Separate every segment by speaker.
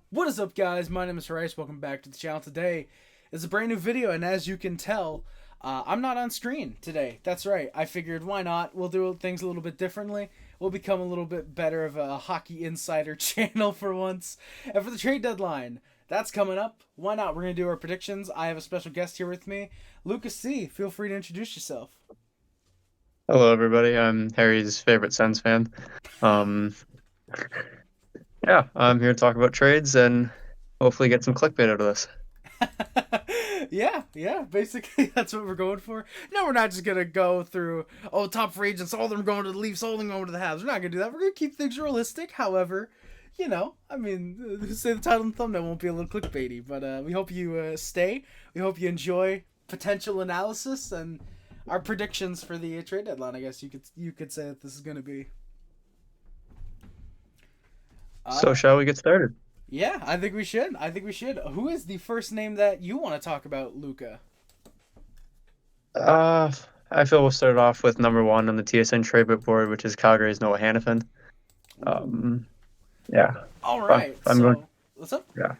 Speaker 1: What is up, guys? My name is Rice. Welcome back to the channel. Today is a brand new video, and as you can tell, I'm not on screen today. That's right. I figured, why not? We'll do things a little bit differently. We'll become a little bit better of a hockey insider channel for once. And for the trade deadline, that's coming up. Why not? We're going to do our predictions. I have a special guest here with me. Lucas C., feel free to introduce yourself.
Speaker 2: Hello, everybody. I'm Harry's favorite Sens fan. Um, yeah, I'm here to talk about trades and hopefully get some clickbait out of this.
Speaker 1: Yeah, basically that's what we're going for. No, we're not just gonna go through top free agents, all of them going to the Leafs, all of them going to the Habs. We're not gonna do that. We're gonna keep things realistic. However, say the title and thumbnail won't be a little clickbaity, but we hope you stay. We hope you enjoy potential analysis and our predictions for the trade deadline. I guess you could say that this is gonna be.
Speaker 2: So,
Speaker 1: Uh,
Speaker 2: shall we get started?
Speaker 1: yeah, I think we should. I think we should. Who is the first name that you want to talk about, Luca?
Speaker 2: Uh, I feel we'll start off with number one on the TSN trade bit board, which is Calgary's Noah Hanifin.
Speaker 1: Ooh.
Speaker 2: Um, yeah,
Speaker 1: All
Speaker 2: but
Speaker 1: right.
Speaker 2: I'm going.
Speaker 1: So what's up?
Speaker 2: Yeah,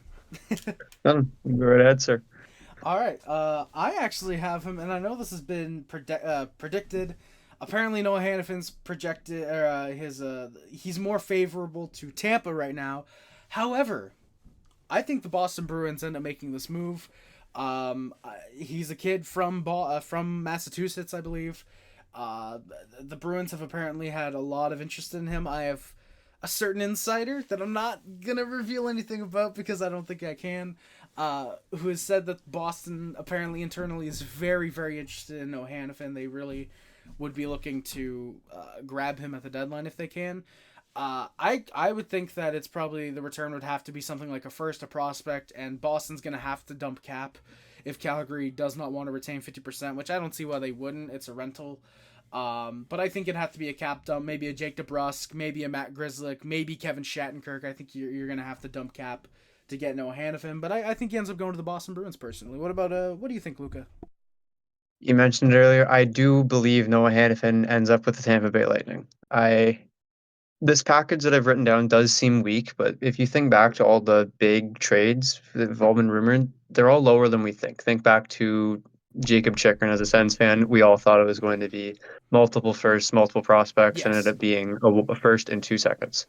Speaker 2: none. Go right ahead, sir.
Speaker 1: All right. I actually have him, and I know this has been predicted. Apparently, Noah Hannafin's projected, he's more favorable to Tampa right now. However, I think the Boston Bruins end up making this move. He's a kid from Massachusetts, I believe. Uh, the Bruins have apparently had a lot of interest in him. I have a certain insider that I'm not gonna reveal anything about because I don't think I can. Who has said that Boston apparently internally is very, very interested in Noah Hanifin. They really would be looking to grab him at the deadline if they can. I would think that it's probably the return would have to be something like a first, a prospect, and Boston's gonna have to dump cap if Calgary does not want to retain 50%, which I don't see why they wouldn't. It's a rental. But I think it'd have to be a cap dump, maybe a Jake DeBrusk, maybe a Matt Grzelcyk, maybe Kevin Shattenkirk. I think you're gonna have to dump cap to get Noah Hanifin, but I think he ends up going to the Boston Bruins personally. What do you think, Luca?
Speaker 2: You mentioned earlier, I do believe Noah Hanifin ends up with the Tampa Bay Lightning. I This package that I've written down does seem weak, but if you think back to all the big trades that have all been rumored, they're all lower than we think. Think back to Jacob Chikrin as a Sens fan. We all thought it was going to be multiple firsts, multiple prospects, and ended
Speaker 1: Yes.
Speaker 2: up being a first in 2 seconds.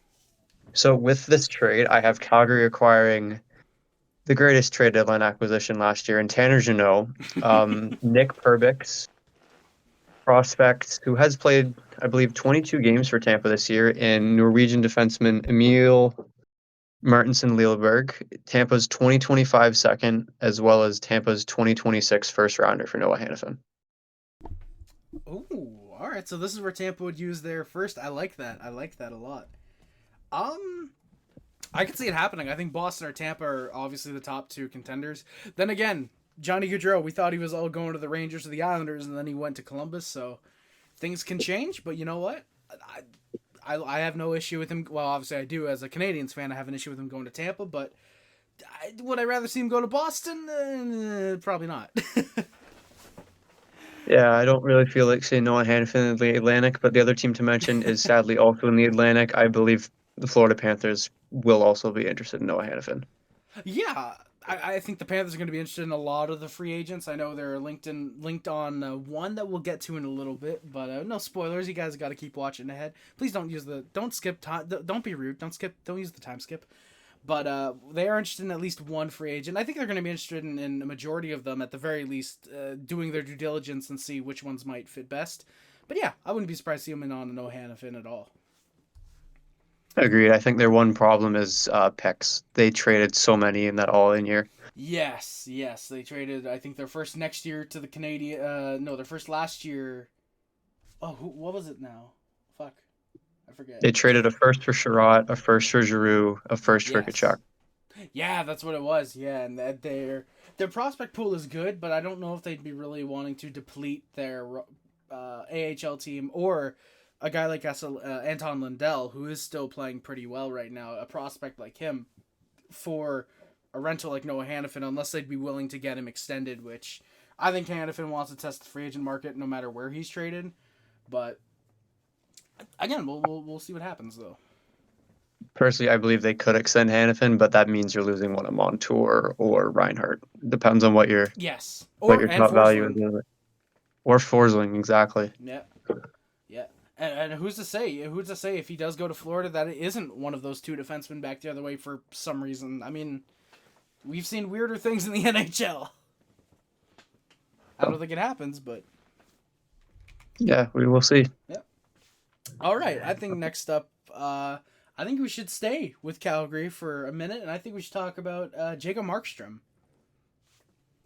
Speaker 2: So with this trade, I have Calgary acquiring the greatest trade deadline acquisition last year in Tanner Jeannot, Nick Perbix, prospect who has played, I believe, 22 games for Tampa this year, in Norwegian defenseman Emil Martinson Lilleberg, Tampa's 2025 second, as well as Tampa's 2026 first rounder for Noah Hanifin.
Speaker 1: Ooh, all right. So this is where Tampa would use their first. I like that. I like that a lot. Um, I can see it happening. I think Boston or Tampa are obviously the top two contenders. Then again, Johnny Gaudreau, we thought he was all going to the Rangers or the Islanders, and then he went to Columbus. So things can change. But you know what? I have no issue with him. Well, obviously I do as a Canadians fan. I have an issue with him going to Tampa, but would I rather see him go to Boston? Probably not.
Speaker 2: Yeah, I don't really feel like saying Noah Hanifin in the Atlantic, but the other team to mention is sadly also in the Atlantic. I believe the Florida Panthers will also be interested in Noah Hanifin.
Speaker 1: Yeah, I think the Panthers are going to be interested in a lot of the free agents. I know they're linked on one that we'll get to in a little bit, but no spoilers. You guys got to keep watching ahead. Please don't skip time. Don't be rude. Don't use the time skip. But they are interested in at least one free agent. I think they're going to be interested in a majority of them, at the very least, doing their due diligence and see which ones might fit best. But yeah, I wouldn't be surprised to see them in on no Hanifin at all.
Speaker 2: Agreed. I think their one problem is picks. They traded so many in that all-in year.
Speaker 1: Yes, they traded. I think their first next year to the Canadian. No, their first last year. Oh, what was it now? Fuck, I forget.
Speaker 2: They traded a first for Sherratt, a first for Giroux, a first for
Speaker 1: Yes,
Speaker 2: Kachuk.
Speaker 1: yeah, that's what it was. Yeah, and that their prospect pool is good, but I don't know if they'd be really wanting to deplete their AHL team or a guy like Anton Lundell, who is still playing pretty well right now. A prospect like him for a rental like Noah Hanifin, unless they'd be willing to get him extended, which I think Hanifin wants to test the free agent market no matter where he's traded. But again, we'll see what happens though.
Speaker 2: Personally, I believe they could extend Hannafin, but that means you're losing one of Montour or Reinhardt. Depends on
Speaker 1: Yes,
Speaker 2: what
Speaker 1: or
Speaker 2: your
Speaker 1: and
Speaker 2: top value is.
Speaker 1: Forsling.
Speaker 2: Or Forsling, exactly.
Speaker 1: Yeah, yeah. And who's to say? Who's to say if he does go to Florida that it isn't one of those two defensemen back the other way for some reason? I mean, we've seen weirder things in the NHL. I don't
Speaker 2: So,
Speaker 1: think it happens, but
Speaker 2: yeah, we will see.
Speaker 1: yeah. All right. I think next up, I think we should stay with Calgary for a minute, and I think we should talk about Jacob Markstrom.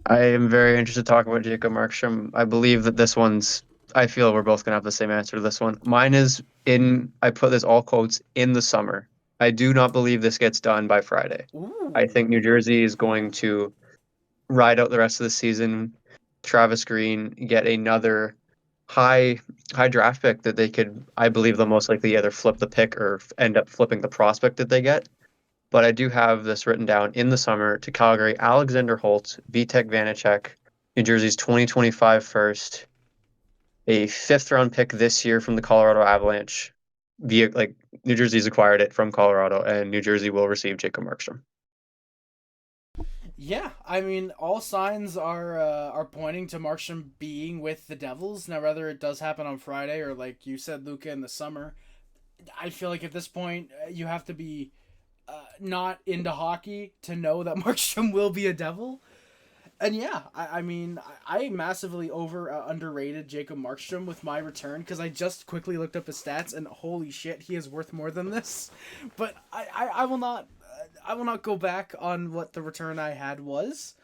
Speaker 2: I am very interested to talk about Jacob Markstrom. I believe that this one's. I feel we're both gonna have the same answer to this one. Mine is in. I put this all quotes in the summer. I do not believe this gets done by Friday. I think
Speaker 1: Ooh.
Speaker 2: New Jersey is going to ride out the rest of the season. Travis Green get another high high draft pick that they could. I believe they'll most likely either flip the pick or end up flipping the prospect that they get. But I do have this written down in the summer to Calgary, Alexander Holt, Vitek Vanacek, New Jersey's 2025 first, a fifth round pick this year from the Colorado Avalanche. Via like New Jersey's acquired it from Colorado, and New Jersey will receive Jacob Markstrom.
Speaker 1: Yeah, I mean, all signs are pointing to Markstrom being with the Devils. Now, whether it does happen on Friday or, like you said, Luca, in the summer, I feel like at this point you have to be not into hockey to know that Markstrom will be a Devil. And yeah, I mean, I massively underrated Jacob Markstrom with my return because I just quickly looked up his stats and holy shit, he is worth more than this. But I will not I will not go back on what the return I had was,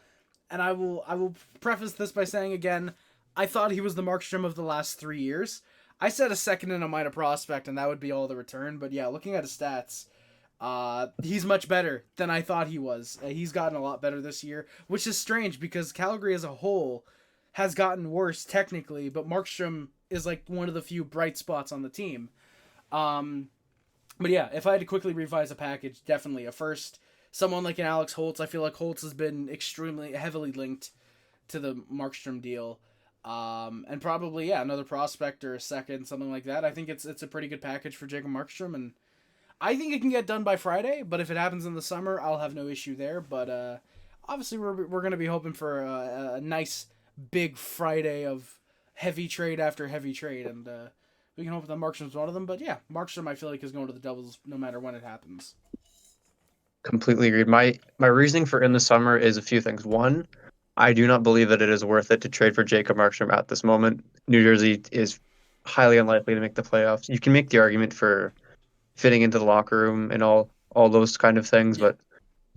Speaker 1: and I will preface this by saying again, I thought he was the Markstrom of the last 3 years. I said a second and a minor prospect, and that would be all the return. But yeah, looking at his stats, he's much better than I thought he was. He's gotten a lot better this year, which is strange because Calgary as a whole has gotten worse technically, but Markstrom is like one of the few bright spots on the team. Um, but yeah, if I had to quickly revise a package, definitely a first. Someone like an Alex Holtz, I feel like Holtz has been extremely heavily linked to the Markstrom deal. And probably yeah, another prospect or a second, something like that. I think it's a pretty good package for Jacob Markstrom, and I think it can get done by Friday, but if it happens in the summer, I'll have no issue there. But obviously, we're going to be hoping for a nice big Friday of heavy trade after heavy trade, and we can hope that Markstrom's one of them. But yeah, Markstrom, I feel like, is going to the Devils no matter when it happens.
Speaker 2: Completely agreed. My reasoning for in the summer is a few things. One, I do not believe that it is worth it to trade for Jacob Markstrom at this moment. New Jersey is highly unlikely to make the playoffs. You can make the argument for fitting into the locker room and all those kind of things,
Speaker 1: Yeah.
Speaker 2: but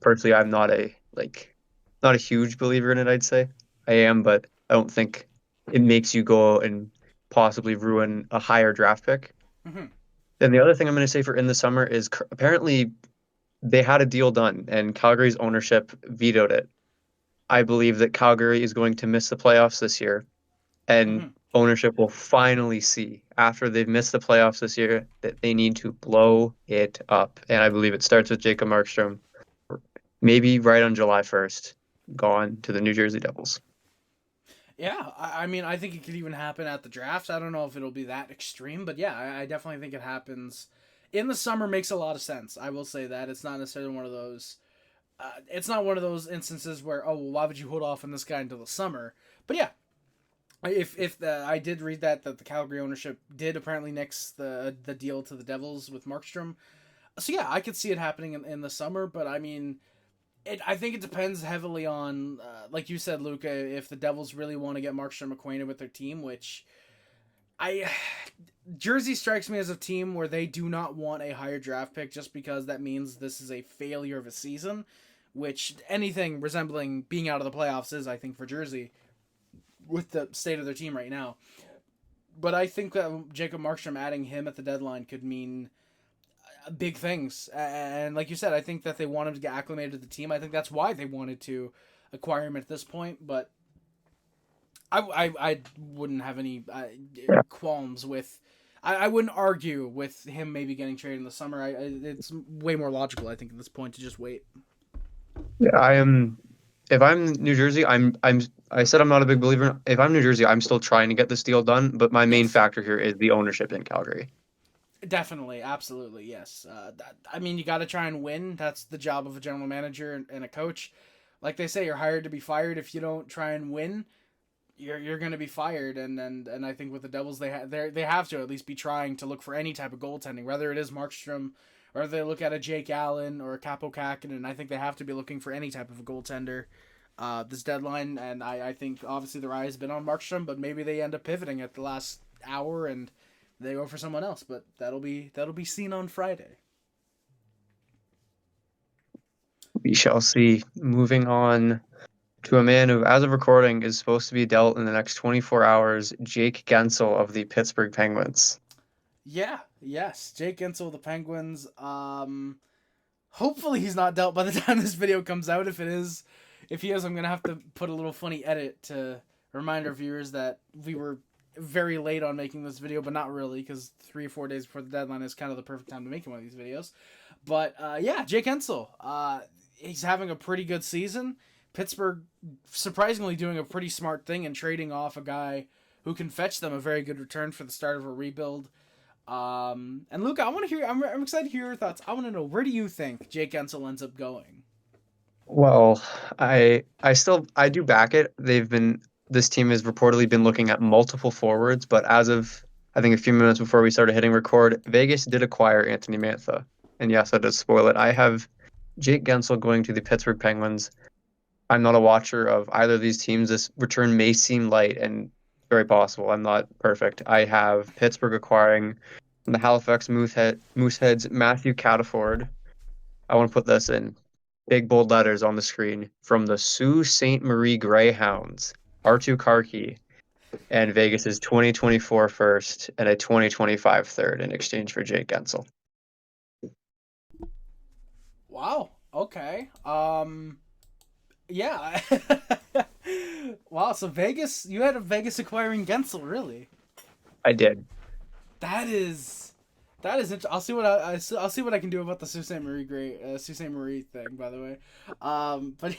Speaker 2: personally, I'm not a huge believer in it. I'd say I am, but I don't think it makes you go and possibly ruin a higher draft pick.
Speaker 1: Mm-hmm.
Speaker 2: Then the other thing I'm going to say for in the summer is apparently they had a deal done and Calgary's ownership vetoed it. I believe that Calgary is going to miss the playoffs this year, and
Speaker 1: Mm-hmm.
Speaker 2: ownership will finally see after they've missed the playoffs this year that they need to blow it up. And I believe it starts with Jacob Markstrom, maybe right on July 1st, gone to the New Jersey Devils.
Speaker 1: Yeah, I mean, I think it could even happen at the draft. I don't know if it'll be that extreme, but yeah, I definitely think it happens in the summer. Makes a lot of sense. I will say that it's not necessarily one of those. It's not one of those instances where oh well, why would you hold off on this guy until the summer? But yeah, if I did read that the Calgary ownership did apparently nix the deal to the Devils with Markstrom. So yeah, I could see it happening in the summer, but I mean I think it depends heavily on, like you said, Luca, if the Devils really want to get Markstrom acquainted with their team, which I. Jersey strikes me as a team where they do not want a higher draft pick just because that means this is a failure of a season, which anything resembling being out of the playoffs is, I think, for Jersey with the state of their team right now. But I think that Jacob Markstrom adding him at the deadline could mean big things. And like you said, I think that they want him to get acclimated to the team. I think that's why they wanted to acquire him at this point. But I wouldn't have any
Speaker 2: Yeah,
Speaker 1: qualms with. I wouldn't argue with him maybe getting traded in the summer. It's way more logical, I think, at this point to just wait.
Speaker 2: yeah, I am. If I'm New Jersey, I said I'm not a big believer. If I'm New Jersey, I'm still trying to get this deal done, but my main
Speaker 1: Yes.
Speaker 2: factor here is the ownership in Calgary.
Speaker 1: Definitely, absolutely, yes. I mean, you got to try and win. That's the job of a general manager and a coach. Like they say, you're hired to be fired. If you don't try and win, you're going to be fired. And I think with the Devils, they have to at least be trying to look for any type of goaltending, whether it is Markstrom, or they look at a Jake Allen or a Capo Kakinen. I think they have to be looking for any type of a goaltender this deadline. And I think obviously their eye has been on Markstrom, but maybe they end up pivoting at the last hour and they go for someone else. But that'll be seen on Friday.
Speaker 2: We shall see. Moving on to a man who, as of recording, is supposed to be dealt in the next 24 hours, Jake Gensel of the Pittsburgh Penguins.
Speaker 1: Yeah, yes, Jake Gensel, the Penguins. Hopefully he's not dealt by the time this video comes out. If he is, I'm gonna have to put a little funny edit to remind our viewers that we were very late on making this video, but not really, because 3 or 4 days before the deadline is kind of the perfect time to make one of these videos. But yeah, Jake Hensel, he's having a pretty good season. Pittsburgh surprisingly doing a pretty smart thing and trading off a guy who can fetch them a very good return for the start of a rebuild. And Luca, I want to hear. I'm excited to hear your thoughts. I want to know, where do you think Jake Gensel ends up going?
Speaker 2: Well, I do back it. This team has reportedly been looking at multiple forwards, but as of I think a few minutes before we started hitting record, Vegas did acquire Anthony Mantha. And yes, I did spoil it. I have Jake Gensel going to the Pittsburgh Penguins. I'm not a watcher of either of these teams. This return may seem light and very possible. I'm not perfect. I have Pittsburgh acquiring the Halifax Mooseheads Matthew Cataford. I want to put this in big bold letters on the screen from the Sault Ste. Marie Greyhounds, R2 Karki, and Vegas's 2024 first and a 2025 third in exchange for Jake Gensel.
Speaker 1: Wow. Okay. Yeah. Wow. So Vegas, you had a Vegas acquiring Gensel, really?
Speaker 2: I did.
Speaker 1: That is I'll see what I'll see what I can do about the Sault Ste. Marie Sault Ste. Marie thing. By the way, but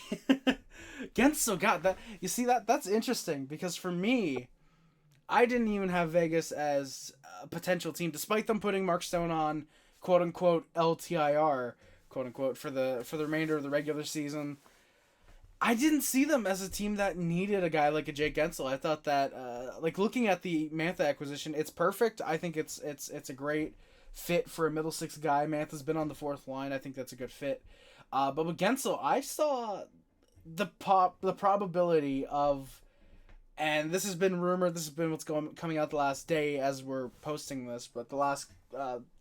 Speaker 1: Gensel got that. You see that's interesting because for me, I didn't even have Vegas as a potential team, despite them putting Mark Stone on quote unquote LTIR, quote unquote, for the remainder of the regular season. I didn't see them as a team that needed a guy like a Jake Gensel. I thought that, like looking at the Mantha acquisition, it's perfect. I think it's a great fit for a middle six guy. Mantha's been on the fourth line. I think that's a good fit. But with Gensel, I saw the probability of, and this has been rumored. This has been what's coming out the last day as we're posting this, but the last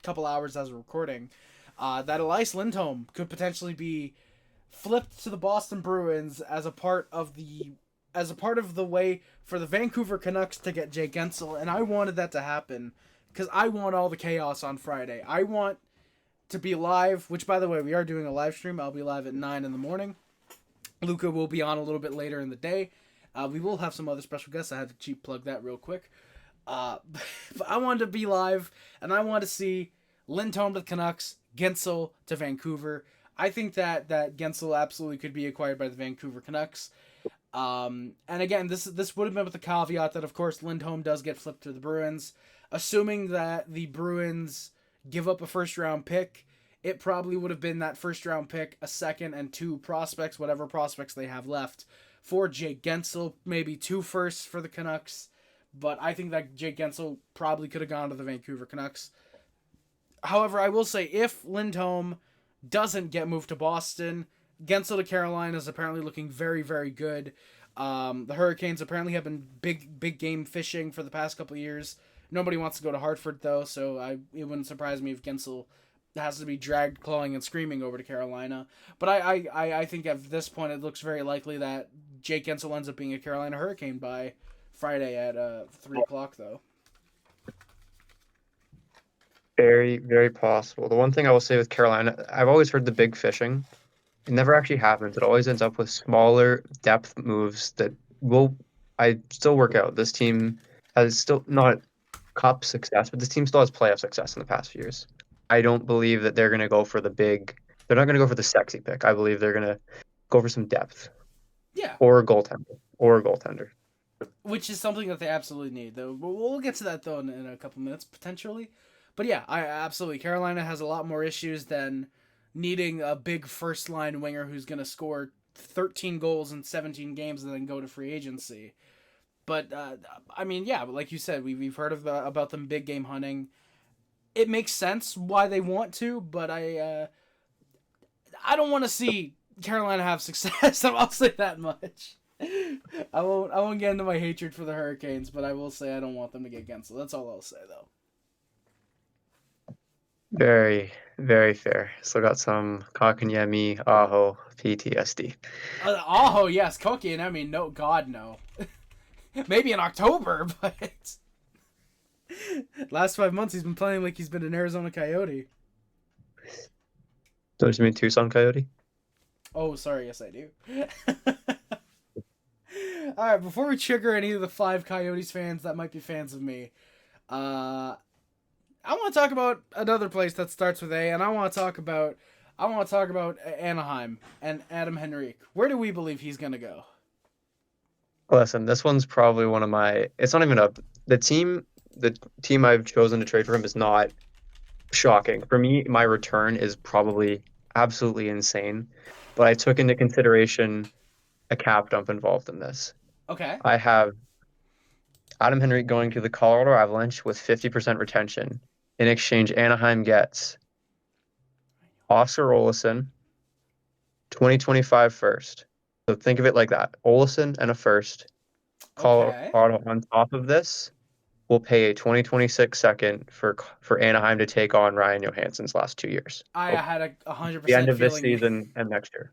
Speaker 1: couple hours as we're recording, that Elias Lindholm could potentially be flipped to the Boston Bruins as a part of the way for the Vancouver Canucks to get Jake Gensel, and I wanted that to happen because I want all the chaos on Friday. I want to be live, which by the way we are doing a live stream. I'll be live at 9 in the morning. Luca will be on a little bit later in the day. We will have some other special guests. I had to cheap plug that real quick. But I wanted to be live, and I want to see Lindholm to the Canucks, Gensel to Vancouver. I think that Gensel absolutely could be acquired by the Vancouver Canucks. And again, this would have been with the caveat that, of course, Lindholm does get flipped to the Bruins. Assuming that the Bruins give up a first-round pick, it probably would have been that first-round pick, a second, and 2 prospects, whatever prospects they have left, for Jake Gensel. Maybe 2 firsts for the Canucks. But I think that Jake Gensel probably could have gone to the Vancouver Canucks. However, I will say, if Lindholm doesn't get moved to Boston, Gensel to Carolina is apparently looking very, very good. The Hurricanes apparently have been big game fishing for the past couple of years. Nobody wants to go to Hartford, though, so it wouldn't surprise me if Gensel has to be dragged clawing and screaming over to Carolina. But I think at this point it looks very likely that Jake Gensel ends up being a Carolina Hurricane by Friday at 3 o'clock, though.
Speaker 2: Very, very possible. The one thing I will say with Carolina, I've always heard the big fishing. It never actually happens. It always ends up with smaller depth moves that I still work out. This team has still not cup success, but this team still has playoff success in the past few years. I don't believe that they're going to go for they're not going to go for the sexy pick. I believe they're going to go for some depth
Speaker 1: Yeah.
Speaker 2: or a goaltender.
Speaker 1: Which is something that they absolutely need, though. We'll get to that, though, in a couple minutes, potentially. But yeah, I absolutely Carolina has a lot more issues than needing a big first line winger who's going to score 13 goals in 17 games and then go to free agency. But I mean, yeah, like you said, we've heard of about them big game hunting. It makes sense why they want to, but I don't want to see Carolina have success. I'll say that much. I won't get into my hatred for the Hurricanes, but I will say I don't want them to get canceled. That's all I'll say though.
Speaker 2: Very, very fair. Still got some Kakanyemi, Aho, PTSD.
Speaker 1: Oh yes, Koki, and I mean no, God no. Maybe in October, but last 5 months he's been playing like he's been an Arizona Coyote.
Speaker 2: Don't you mean Tucson Coyote?
Speaker 1: Oh, sorry, yes I do. All right, before we trigger any of the 5 Coyotes fans that might be fans of me, I want to talk about another place that starts with A, and I want to talk about Anaheim and Adam Henrique. Where do we believe he's gonna go?
Speaker 2: Listen, this one's probably one of my. It's not even a. The team I've chosen to trade for him is not shocking. For me, my return is probably absolutely insane, but I took into consideration a cap dump involved in this.
Speaker 1: Okay.
Speaker 2: I have Adam Henrique going to the Colorado Avalanche with 50% retention. In exchange, Anaheim gets Oscar Olesen, 2025 first. So think of it like that. Olesen and a first.
Speaker 1: Okay.
Speaker 2: Colorado on top of this will pay a 2026 second for Anaheim to take on Ryan Johansson's last 2 years.
Speaker 1: I
Speaker 2: So
Speaker 1: had a hundred
Speaker 2: the end
Speaker 1: percent
Speaker 2: of this
Speaker 1: feeling.
Speaker 2: season and next year.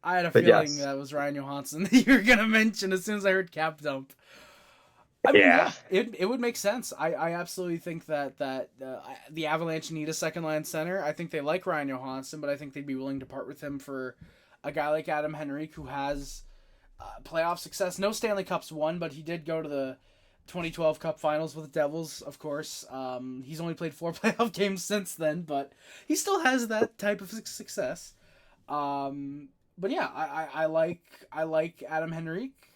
Speaker 1: I had a
Speaker 2: But
Speaker 1: feeling
Speaker 2: yes,
Speaker 1: that was Ryan Johansson that you were gonna mention as soon as I heard cap dump. I mean,
Speaker 2: yeah,
Speaker 1: yeah, it would make sense. I absolutely think that the Avalanche need a second line center. I think they like Ryan Johansson, but I think they'd be willing to part with him for a guy like Adam Henrique who has playoff success. No Stanley Cups won, but he did go to the 2012 Cup Finals with the Devils, of course. He's only played 4 playoff games since then, but he still has that type of success. But yeah, I like Adam Henrique.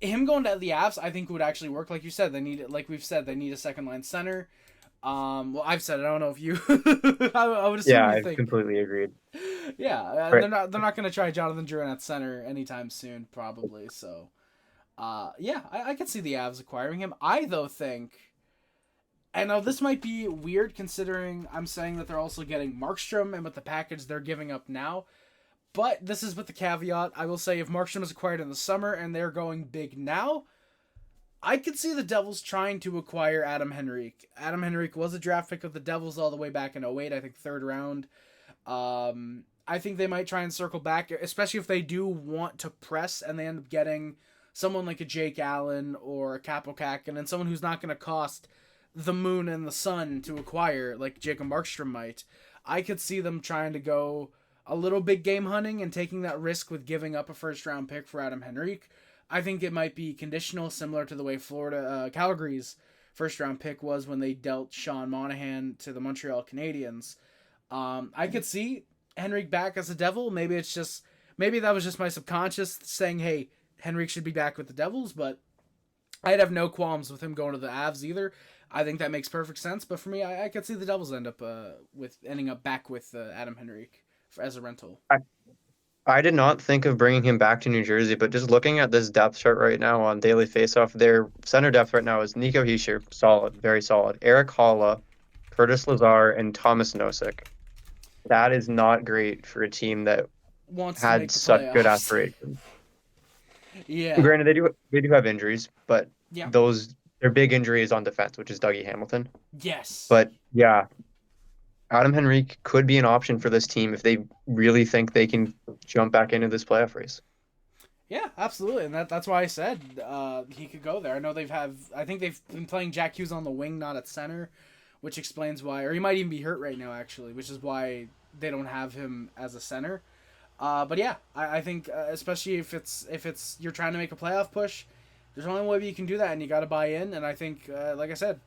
Speaker 1: Him going to the Avs, I think would actually work. Like you said, like we've said, they need a second line center. Well, I've said it. I don't know if you. I would assume
Speaker 2: yeah,
Speaker 1: you
Speaker 2: I
Speaker 1: think.
Speaker 2: completely agreed.
Speaker 1: Yeah,
Speaker 2: Right.
Speaker 1: they're not going to try Jonathan Drouin at center anytime soon, probably. So, yeah, I can see the Avs acquiring him. I though think, and now this might be weird considering I'm saying that they're also getting Markstrom and with the package they're giving up now. But this is with the caveat. I will say if Markstrom is acquired in the summer and they're going big now, I could see the Devils trying to acquire Adam Henrique. Adam Henrique was a draft pick of the Devils all the way back in 08, I think third round. I think they might try and circle back, especially if they do want to press and they end up getting someone like a Jake Allen or a Kapokak, and then someone who's not going to cost the moon and the sun to acquire, like Jacob Markstrom might. I could see them trying to go a little big game hunting and taking that risk with giving up a first round pick for Adam Henrique. I think it might be conditional, similar to the way Calgary's first round pick was when they dealt Sean Monahan to the Montreal Canadiens. I could see Henrique back as a Devil. Maybe that was just my subconscious saying, "Hey, Henrique should be back with the Devils." But I'd have no qualms with him going to the Avs either. I think that makes perfect sense. But for me, I could see the Devils ending up back with Adam Henrique as a rental.
Speaker 2: I did not think of bringing him back to New Jersey, but just looking at this depth chart right now on Daily Faceoff, their center depth right now is Nico Hischier, solid, very solid. Eric Holla, Curtis Lazar, and Thomas Nosek. That is not great for a team that
Speaker 1: Wants to
Speaker 2: had
Speaker 1: make the
Speaker 2: such good
Speaker 1: playoffs.
Speaker 2: aspirations.
Speaker 1: Yeah.
Speaker 2: Granted, they do have injuries, but
Speaker 1: Yeah.
Speaker 2: their big injury is on defense, which is Dougie Hamilton.
Speaker 1: Yes.
Speaker 2: But yeah, Adam Henrique could be an option for this team if they really think they can jump back into this playoff race.
Speaker 1: Yeah, absolutely, and that's why I said he could go there. I think they've been playing Jack Hughes on the wing, not at center, which explains why, or he might even be hurt right now actually, which is why they don't have him as a center. But yeah, I think especially if it's you're trying to make a playoff push, there's only one way you can do that, and you got to buy in. And I think, like I said,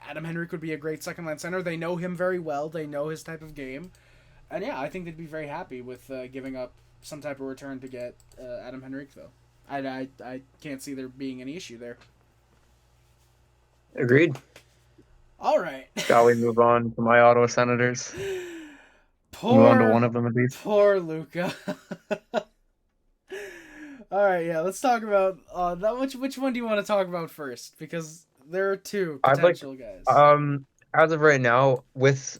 Speaker 1: Adam Henrique would be a great second line center. They know him very well. They know his type of game, and yeah, I think they'd be very happy with giving up some type of return to get Adam Henrique, though. I can't see there being any issue there.
Speaker 2: Agreed.
Speaker 1: All right.
Speaker 2: Shall we move on to my Ottawa Senators? Move on to one
Speaker 1: Poor,
Speaker 2: of them at least.
Speaker 1: poor Luca. All right, yeah. Let's talk about that. Which one do you want to talk about first? Because there are two
Speaker 2: I'd like,
Speaker 1: potential guys.
Speaker 2: um, as of right now, with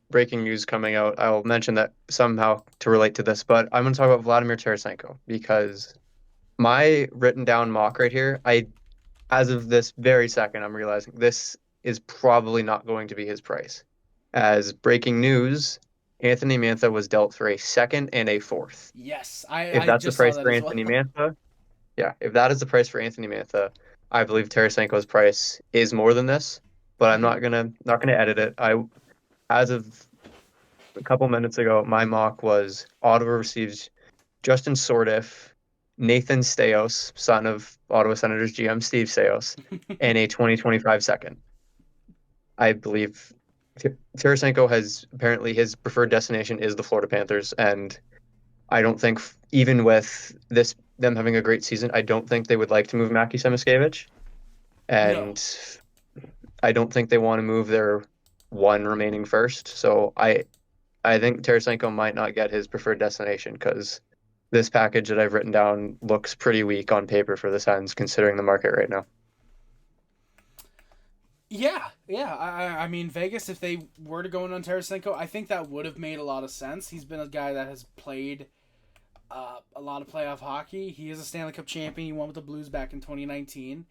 Speaker 2: breaking news coming out, I'll mention that somehow to relate to this, but I'm going to talk about Vladimir Tarasenko because my written down mock right here, as of this very second, I'm realizing this is probably not going to be his price. As breaking news, Anthony Mantha was dealt for a second and a fourth.
Speaker 1: Yes,
Speaker 2: If
Speaker 1: I
Speaker 2: that's the
Speaker 1: just saw
Speaker 2: price
Speaker 1: that
Speaker 2: for
Speaker 1: as
Speaker 2: Anthony
Speaker 1: well.
Speaker 2: Mantha, yeah, if that is the price for Anthony Mantha, I believe Tarasenko's price is more than this, but I'm
Speaker 1: Hmm.
Speaker 2: not gonna edit it. As of a couple minutes ago, my mock was Ottawa receives Justin Sordiff, Nathan Staios, son of Ottawa Senators GM Steve Staios, and a 2025 second. I believe Tarasenko has apparently his preferred destination is the Florida Panthers, and I don't think even with this them having a great season, I don't think they would like to move Maki Samoskevich,
Speaker 1: No.
Speaker 2: and I don't think they want to move their one remaining first. So I think Tarasenko might not get his preferred destination because this package that I've written down looks pretty weak on paper for the Sens considering the market right now.
Speaker 1: Yeah, yeah. I mean, Vegas, if they were to go in on Tarasenko, I think that would have made a lot of sense. He's been a guy that has played a lot of playoff hockey. He is a Stanley Cup champion. He won with the Blues back in 2019.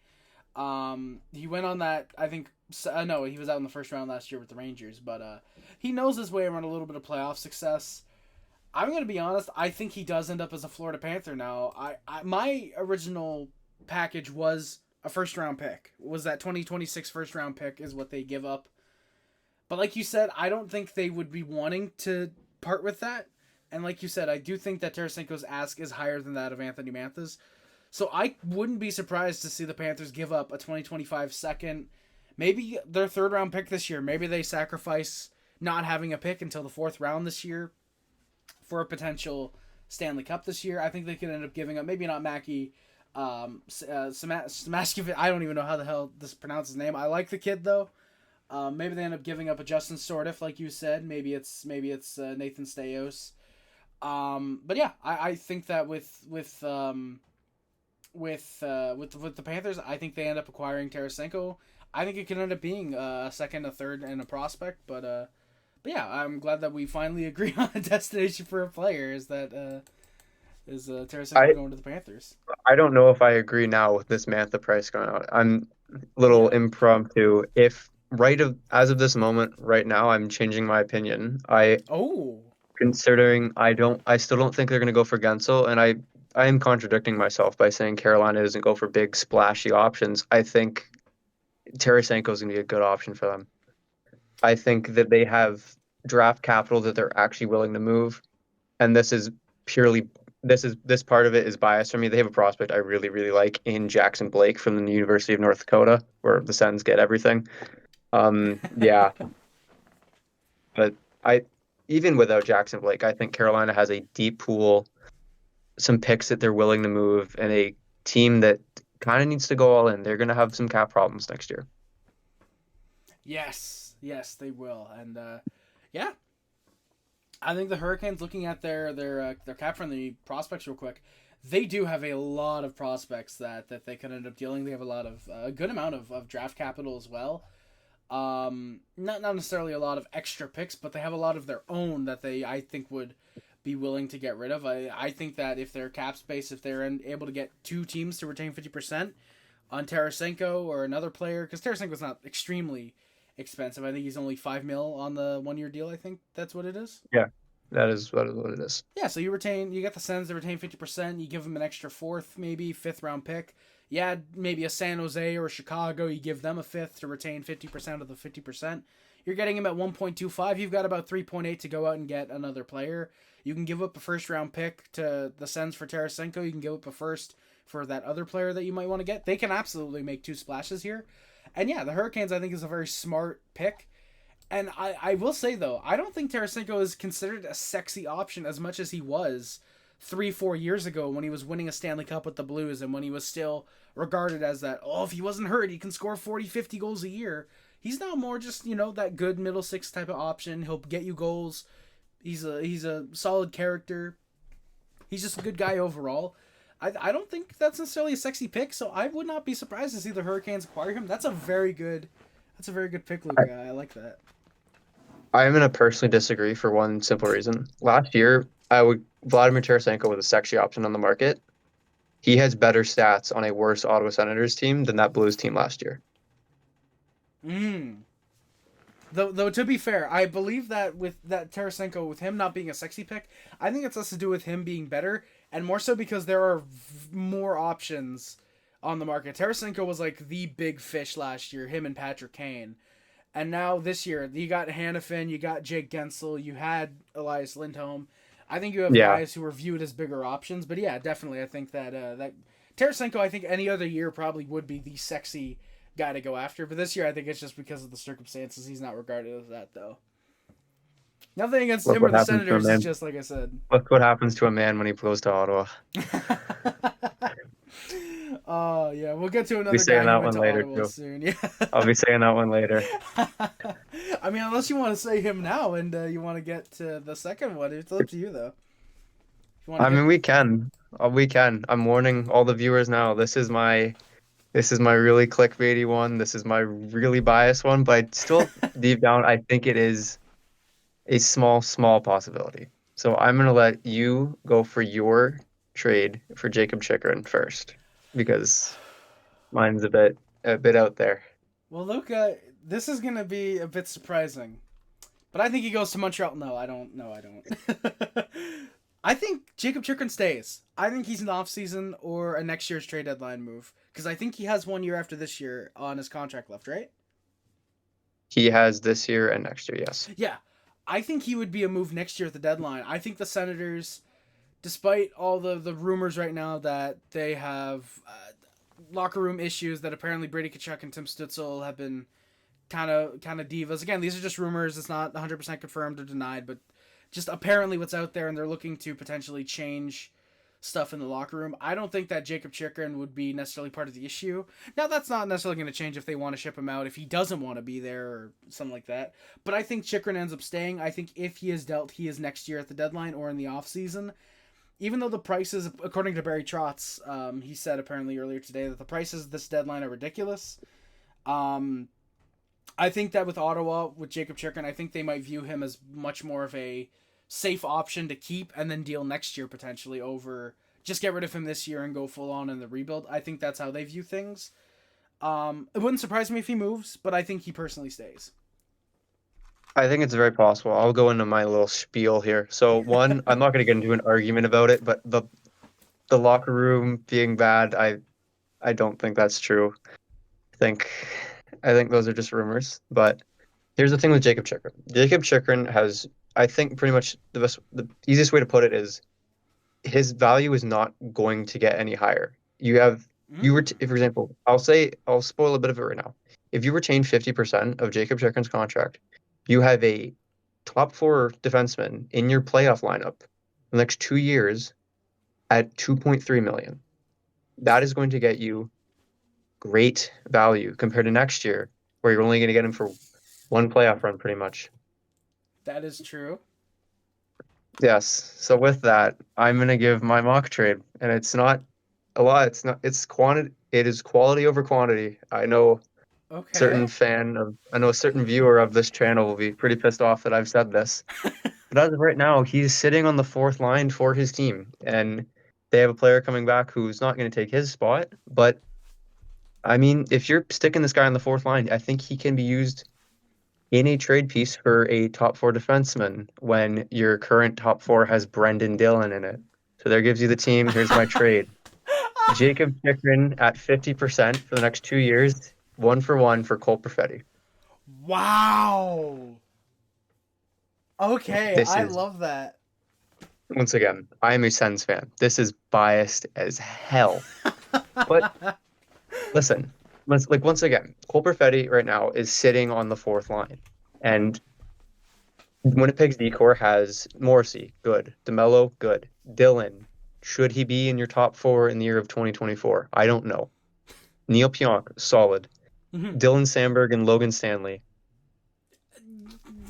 Speaker 1: He went on that. I think no, he was out in the first round last year with the Rangers, but he knows his way around a little bit of playoff success. I'm gonna be honest. I think he does end up as a Florida Panther now. My original package was a first round pick. Was that 2026 first round pick is what they give up. But like you said, I don't think they would be wanting to part with that. And like you said, I do think that Tarasenko's ask is higher than that of Anthony Mantha's. So I wouldn't be surprised to see the Panthers give up a 2025 second, maybe their third round pick this year. Maybe they sacrifice not having a pick until the fourth round this year for a potential Stanley Cup this year. I think they could end up giving up, maybe not Mackey, Samashkevich. I don't even know how the hell this pronounces his name. I like the kid though. Maybe they end up giving up a Justin Sordiff, like you said. Maybe it's Nathan Staios. But yeah, I think that with the Panthers, I think they end up acquiring Tarasenko. I think it could end up being a second, a third, and a prospect. But yeah, I'm glad that we finally agree on a destination for a player. Is Tarasenko
Speaker 2: I
Speaker 1: going to the Panthers?
Speaker 2: I don't know if I agree now with this Mantha price going out. I'm a little
Speaker 1: Yeah.
Speaker 2: impromptu. If as of this moment, right now, I'm changing my opinion.
Speaker 1: Oh.
Speaker 2: Considering I still don't think they're going to go for Gensel, and I am contradicting myself by saying Carolina doesn't go for big splashy options. I think Tarasenko is going to be a good option for them. I think that they have draft capital that they're actually willing to move, and purely this part of it is biased for me. They have a prospect I really really like in Jackson Blake from the University of North Dakota, where the Sens get everything. Yeah, but I even without Jackson Blake, I think Carolina has a deep pool, some picks that they're willing to move, and a team that kind of needs to go all in. They're going to have some cap problems next year.
Speaker 1: Yes, yes, they will, and yeah, I think the Hurricanes, looking at their cap friendly prospects real quick, they do have a lot of prospects that they could end up dealing. They have a lot of a good amount of draft capital as well. Not necessarily a lot of extra picks, but they have a lot of their own that they I think would be willing to get rid of. I think that if their cap space, if they're able to get two teams to retain 50% on Tarasenko or another player, because Tarasenko's not extremely expensive. I think he's only 5 mil on the 1 year deal. I think that's what it is.
Speaker 2: Yeah, that is what it is.
Speaker 1: Yeah, so you get the Sens to retain 50%. You give them an extra fourth, maybe fifth round pick. Yeah, maybe a San Jose or a Chicago. You give them a fifth to retain 50% of the 50%. You're getting him at 1.25. You've got about 3.8 to go out and get another player. You can give up a first round pick to the Sens for Tarasenko. You can give up a first for that other player that you might want to get. They can absolutely make two splashes here. And yeah, the Hurricanes I think is a very smart pick. And I will say though, I don't think Tarasenko is considered a sexy option as much as he was 3-4 years ago when he was winning a Stanley Cup with the Blues and when he was still regarded as that, oh, if he wasn't hurt, he can score 40, 50 goals a year. He's now more just, that good middle six type of option. He'll get you goals. He's a solid character. He's just a good guy overall. I don't think that's necessarily a sexy pick, so I would not be surprised to see the Hurricanes acquire him. That's a very good pick, Luca. I like that.
Speaker 2: I'm going to personally disagree for one simple reason. Last year, Vladimir Tarasenko was a sexy option on the market. He has better stats on a worse Ottawa Senators team than that Blues team last year.
Speaker 1: Though to be fair, I believe that with that Tarasenko, with him not being a sexy pick, I think it's less to do with him being better and more so because there are more options on the market. Tarasenko was like the big fish last year, him and Patrick Kane. And now this year, you got Hanifin, you got Jake Gensel, you had Elias Lindholm. I think you have guys who are viewed as bigger options. But yeah, definitely, I think that Tarasenko, I think any other year probably would be the sexy guy to go after. But this year, I think it's just because of the circumstances. He's not regarded as that, though. Nothing against him or the Senators. It's just like I said.
Speaker 2: Look what happens to a man when he goes to Ottawa.
Speaker 1: Oh, yeah. We'll get to another guy who went to Ottawa soon. Yeah.
Speaker 2: I'll be saying that one later.
Speaker 1: I mean, unless you want to say him now and you want to get to the second one. It's up to you, though.
Speaker 2: We can. We can. I'm warning all the viewers now. This is my really clickbaity one. This is my really biased one. But still, deep down, I think it is a small possibility. So I'm going to let you go for your trade for Jacob Chychrun first, because mine's a bit out there.
Speaker 1: Well, Luca, this is going to be a bit surprising, but I think he goes to Montreal. No, I don't. I think Jacob Chychrun stays. I think he's an off-season or a next year's trade deadline move, because I think he has 1 year after this year on his contract left, right?
Speaker 2: He has this year and next year, yes.
Speaker 1: Yeah. I think he would be a move next year at the deadline. I think the Senators, despite all the rumors right now that they have locker room issues, that apparently Brady Tkachuk and Tim Stützle have been kind of divas. Again, these are just rumors. It's not 100% confirmed or denied, but just apparently what's out there, and they're looking to potentially change stuff in the locker room. I don't think that Jacob Chychrun would be necessarily part of the issue. Now, that's not necessarily going to change if they want to ship him out, if he doesn't want to be there or something like that. But I think Chychrun ends up staying. I think if he is dealt, he is next year at the deadline or in the offseason. Even though the prices, according to Barry Trotz, he said apparently earlier today that the prices this deadline are ridiculous. I think that with Ottawa, with Jacob Chychrun, I think they might view him as much more of a safe option to keep and then deal next year potentially over just get rid of him this year and go full on in the rebuild. I think that's how they view things. It wouldn't surprise me if he moves, but I think he personally stays.
Speaker 2: I think it's very possible. I'll go into my little spiel here. So one, I'm not going to get into an argument about it, but the locker room being bad, I don't think that's true. I think those are just rumors. But here's the thing with Jacob Chychrun. Jacob Chychrun has, I think, pretty much the easiest way to put it is his value is not going to get any higher. If, for example, I'll spoil a bit of it right now. If you retain 50% of Jacob Chychrun's contract, you have a top 4 defenseman in your playoff lineup the next 2 years at $2.3 million. That is going to get you great value compared to next year, where you're only going to get him for one playoff run, pretty much.
Speaker 1: That is true.
Speaker 2: Yes. So with that, I'm going to give my mock trade, and it's not a lot. It's quantity. It is quality over quantity. I know. Okay. I know a certain viewer of this channel will be pretty pissed off that I've said this. But as of right now, he's sitting on the 4th line for his team, and they have a player coming back who's not going to take his spot. But I mean, if you're sticking this guy on the 4th line, I think he can be used in a trade piece for a top 4 defenseman when your current top 4 has Brendan Dillon in it. So there gives you the team. Here's my trade. Jacob Chychrun at 50% for the next 2 years, 1-for-1 for Cole Perfetti.
Speaker 1: Wow. Okay, I love that.
Speaker 2: Once again, I am a Sens fan. This is biased as hell. But listen, once again, Cole Perfetti right now is sitting on the 4th line. And Winnipeg's decor has Morrissey, good. DeMello, good. Dillon, Should he be in your top four in the year of 2024? I don't know. Neil Pionk, solid.
Speaker 1: Mhm.
Speaker 2: Dylan Sandberg and Logan Stanley,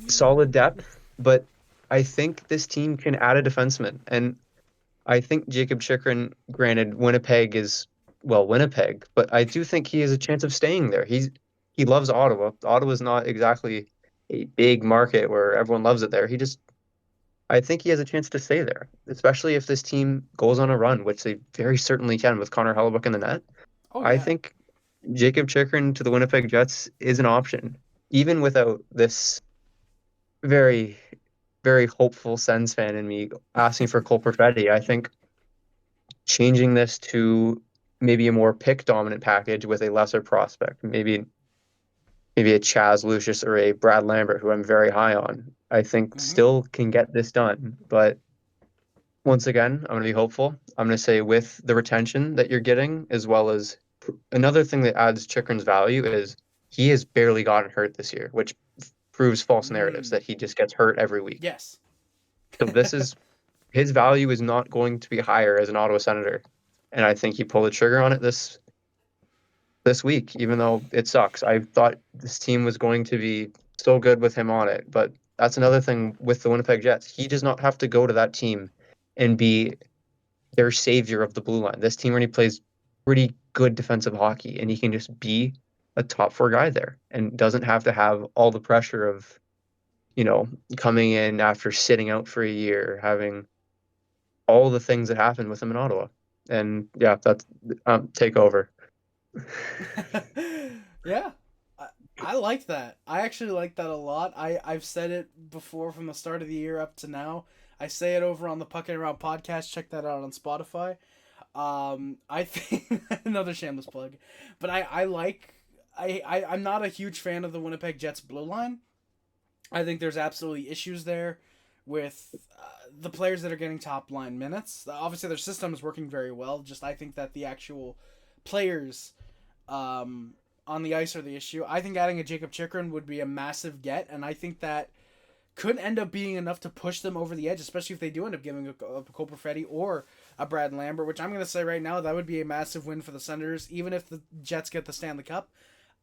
Speaker 2: solid depth, but I think this team can add a defenseman. And I think Jacob Chikrin, granted, Winnipeg is, well, Winnipeg, but I do think he has a chance of staying there. He loves Ottawa. Ottawa's not exactly a big market where everyone loves it there. I think he has a chance to stay there, especially if this team goes on a run, which they very certainly can with Connor Hellebuck in the net.
Speaker 1: Oh
Speaker 2: I
Speaker 1: yeah.
Speaker 2: think Jacob Chikrin to the Winnipeg Jets is an option, even without this very, very hopeful Sens fan in me asking for Cole Perfetti. I think changing this to maybe a more pick dominant package with a lesser prospect, maybe a Chaz Lucius or a Brad Lambert, who I'm very high on, I think
Speaker 1: Mhm.
Speaker 2: still can get this done. But once again, I'm going to be hopeful. I'm going to say with the retention that you're getting, as well as another thing that adds Chikrin's value is he has barely gotten hurt this year, which proves false narratives
Speaker 1: Mm.
Speaker 2: that he just gets hurt every week.
Speaker 1: Yes.
Speaker 2: So this is his value is not going to be higher as an Ottawa Senator, and I think he pulled the trigger on it this week, even though it sucks. I thought this team was going to be so good with him on it, but that's another thing with the Winnipeg Jets. He does not have to go to that team and be their savior of the blue line. This team already plays pretty good defensive hockey, and he can just be a top four guy there and doesn't have to have all the pressure of, coming in after sitting out for a year, having all the things that happened with him in Ottawa. And yeah, that's take over.
Speaker 1: Yeah. I, I like that. I actually like that a lot. I've said it before from the start of the year up to now. I say it over on the Puck and Around podcast. Check that out on Spotify. I think another shameless plug, but I like I'm not a huge fan of the Winnipeg Jets blue line. I think there's absolutely issues there with the players that are getting top line minutes. Obviously, their system is working very well. Just I think that the actual players on the ice are the issue. I think adding a Jacob Chikrin would be a massive get, and I think that could end up being enough to push them over the edge, especially if they do end up giving a Cole Perfetti or a Brad Lambert, which I'm going to say right now, that would be a massive win for the Senators, even if the Jets get the Stanley Cup.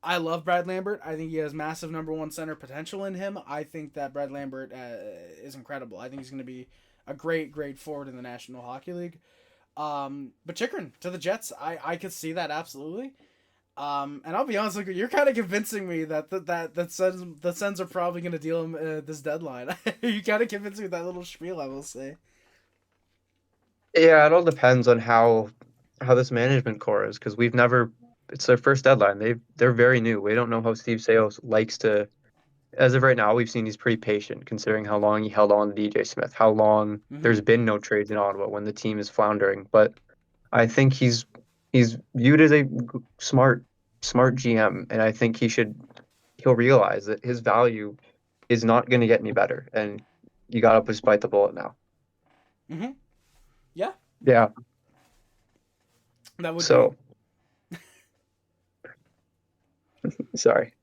Speaker 1: I love Brad Lambert. I think he has massive number one center potential in him. I think that Brad Lambert is incredible. I think he's going to be a great forward in the National Hockey League. But Chikrin to the Jets, I could see that absolutely. And I'll be honest with you, you're kind of convincing me that Sens are probably going to deal him this deadline. You kind of convinced me with that little spiel, I will say.
Speaker 2: Yeah, it all depends on how this management core is because we've never. It's their first deadline. They're very new. We don't know how Steve Sales likes to. As of right now, we've seen he's pretty patient considering how long he held on to DJ Smith, how long
Speaker 1: Mm-hmm.
Speaker 2: there's been no trades in Ottawa when the team is floundering. But I think he's viewed as a smart GM, and I think he'll realize that his value is not going to get any better, and you got to just bite the bullet now.
Speaker 1: Mm-hmm. Yeah,
Speaker 2: Yeah.
Speaker 1: that would be.
Speaker 2: So sorry.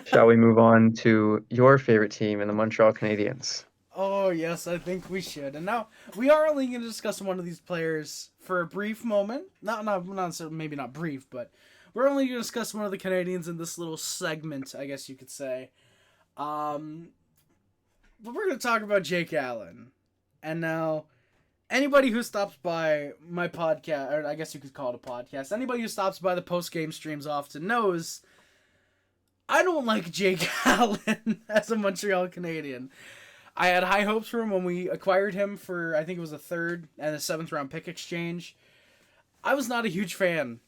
Speaker 2: Shall we move on to your favorite team in the Montreal Canadiens?
Speaker 1: Oh yes, I think we should. And now we are only going to discuss one of these players for a brief moment. Not maybe not brief, but we're only going to discuss one of the Canadians in this little segment, I guess you could say. Um, but we're going to talk about Jake Allen. And now, anybody who stops by my podcast, or I guess you could call it a podcast, anybody who stops by the post game streams often knows I don't like Jake Allen as a Montreal Canadian. I had high hopes for him when we acquired him for, I think it was a third and a seventh round pick exchange. I was not a huge fan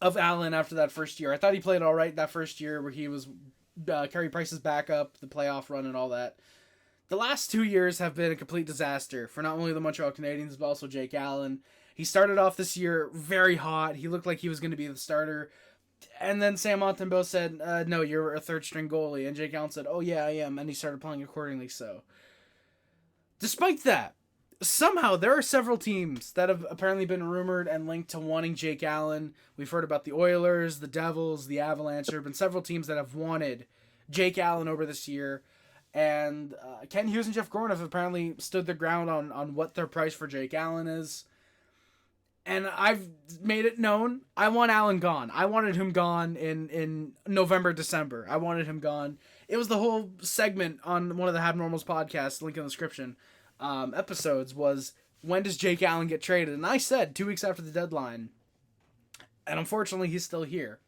Speaker 1: of Allen after that first year. I thought he played all right that first year where he was Carey Price's backup, the playoff run, and all that. The last 2 years have been a complete disaster for not only the Montreal Canadiens, but also Jake Allen. He started off this year very hot. He looked like he was going to be the starter. And then Sam Montembeault said, no, you're a third string goalie. And Jake Allen said, oh yeah, I am. And he started playing accordingly so. Despite that, somehow there are several teams that have apparently been rumored and linked to wanting Jake Allen. We've heard about the Oilers, the Devils, the Avalanche. There have been several teams that have wanted Jake Allen over this year. And Ken Hughes and Jeff Gorn have apparently stood their ground on what their price for Jake Allen is. And I've made it known I want Allen gone. I wanted him gone in November, December. I wanted him gone. It was the whole segment on one of the Habnormals podcasts, link in the description, episodes, was when does Jake Allen get traded? And I said 2 weeks after the deadline. And unfortunately, he's still here.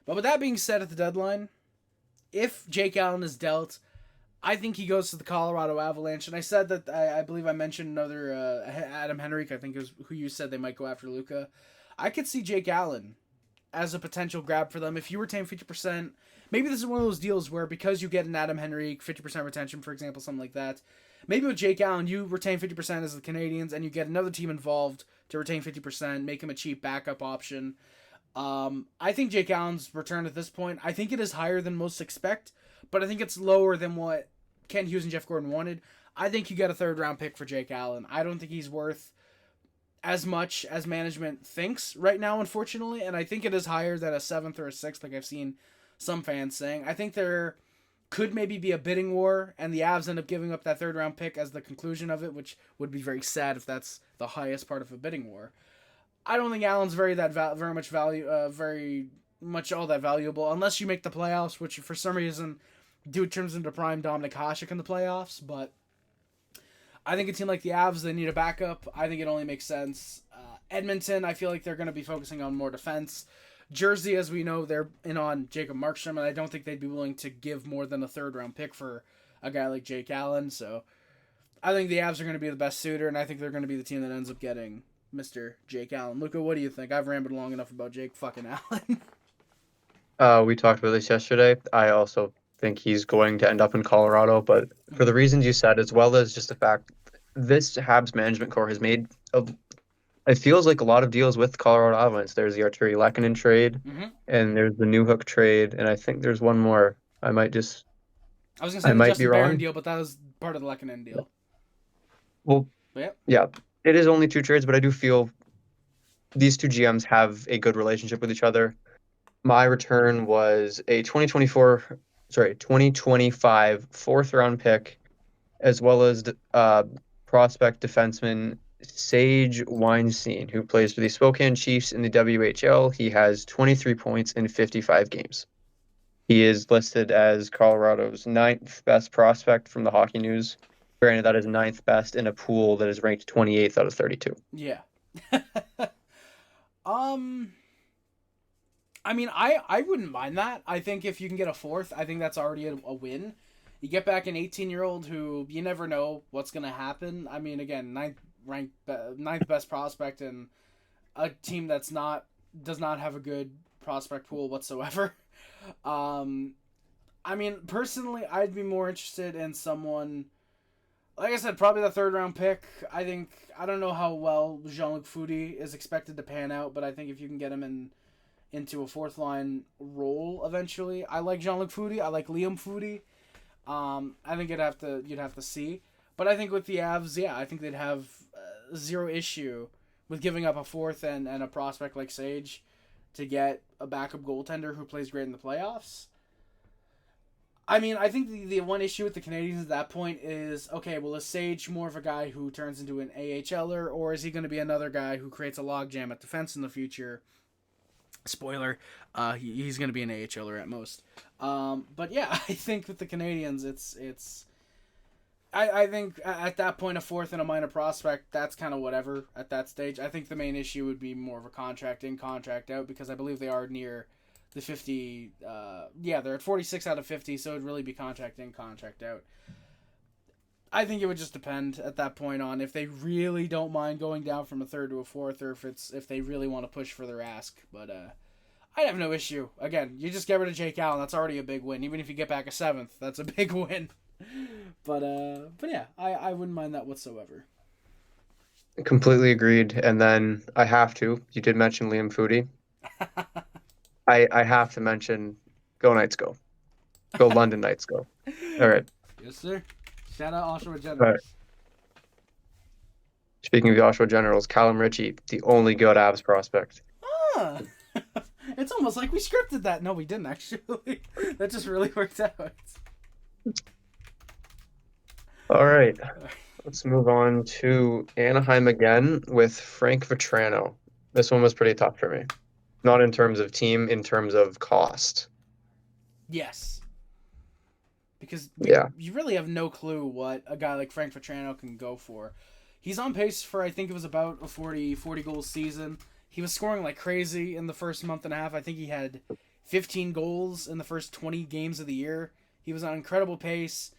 Speaker 1: But with that being said, at the deadline, if Jake Allen is dealt, I think he goes to the Colorado Avalanche. And I said that I believe I mentioned another Adam Henrique, I think is who you said they might go after Luca. I could see Jake Allen as a potential grab for them. If you retain 50%, maybe this is one of those deals where because you get an Adam Henrique, 50% retention, for example, something like that, maybe with Jake Allen, you retain 50% as the Canadians and you get another team involved to retain 50%, make him a cheap backup option. I think Jake Allen's return at this point, I think it is higher than most expect, but I think it's lower than what Ken Hughes and Jeff Gordon wanted. I think you get a 3rd round pick for Jake Allen. I don't think he's worth as much as management thinks right now, unfortunately, and I think it is higher than a 7th or a 6th, like I've seen some fans saying. I think there could maybe be a bidding war, and the Avs end up giving up that 3rd round pick as the conclusion of it, which would be very sad if that's the highest part of a bidding war. I don't think Allen's very much all that valuable unless you make the playoffs, which for some reason do turns into prime Dominic Hasek in the playoffs. But I think a team like the Avs, they need a backup. I think it only makes sense. Edmonton, I feel like they're going to be focusing on more defense. Jersey, as we know, they're in on Jacob Markstrom, and I don't think they'd be willing to give more than a 3rd round pick for a guy like Jake Allen. So I think the Avs are going to be the best suitor, and I think they're going to be the team that ends up getting Mr. Jake Allen. Luca, what do you think? I've rambled long enough about Jake fucking
Speaker 2: Allen. We talked about this yesterday. I also think he's going to end up in Colorado, but for the reasons you said, as well as just the fact this Habs management core has made, it feels like a lot of deals with Colorado Avalanche. There's the Arturi Lehkonen trade, and there's the Newhook trade, and I think there's one more. I was going
Speaker 1: to say the Justin Barron deal, but that was part of the Lehkonen deal.
Speaker 2: Well, yeah. It is only 2 trades, but I do feel these 2 GMs have a good relationship with each other. My return was a 2025 4th round pick, as well as prospect defenseman Sage Weinstein, who plays for the Spokane Chiefs in the WHL. He has 23 points in 55 games. He is listed as Colorado's 9th best prospect from the Hockey News. Granted, that is 9th best in a pool that is ranked 28th out of 32.
Speaker 1: Yeah. I mean, I wouldn't mind that. I think if you can get a 4th, I think that's already a win. You get back an 18-year-old who you never know what's going to happen. I mean, again, 9th best prospect in a team does not have a good prospect pool whatsoever. I mean, personally, I'd be more interested in someone, like I said, probably the 3rd round pick. I don't know how well Jean-Luc Foudy is expected to pan out, but I think if you can get him into a 4th line role eventually. I like Jean-Luc Foudy. I like Liam Foudy. I think you'd have to see. But I think with the Avs, yeah, I think they'd have zero issue with giving up a 4th and a prospect like Sage to get a backup goaltender who plays great in the playoffs. I mean, I think the one issue with the Canadiens at that point is, okay, well, is Sage more of a guy who turns into an AHLer, or is he going to be another guy who creates a logjam at defense in the future? Spoiler, he's going to be an AHLer at most. But yeah, I think with the Canadiens, I think at that point, a 4th and a minor prospect, that's kind of whatever at that stage. I think the main issue would be more of a contract in, contract out, because I believe they are near the 50. They're at 46 out of 50, so it'd really be contract in, contract out. I think it would just depend at that point on if they really don't mind going down from a 3rd to a 4th, or if they really want to push for their ask. But I'd have no issue. Again, you just get rid of Jake Allen, that's already a big win. Even if you get back a 7th, that's a big win. But yeah, I wouldn't mind that whatsoever.
Speaker 2: Completely agreed. And then I have to. You did mention Liam Foudy. I have to mention Go Knights Go. Go London Knights Go. All right.
Speaker 1: Yes, sir. Shout out Oshawa Generals.
Speaker 2: Right. Speaking of the Oshawa Generals, Callum Ritchie, the only good Avs prospect.
Speaker 1: Ah, it's almost like we scripted that. No, we didn't actually. That just really worked out.
Speaker 2: All right. Let's move on to Anaheim again with Frank Vetrano. This one was pretty tough for me. Not in terms of team, in terms of cost.
Speaker 1: Yes, because we
Speaker 2: Yeah.
Speaker 1: you really have no clue what a guy like Frank Vetrano can go for. He's on pace for, I think it was about a 40 goal season. He was scoring like crazy in the first month and a half. I think he had 15 goals in the first 20 games of the year. He was on incredible pace,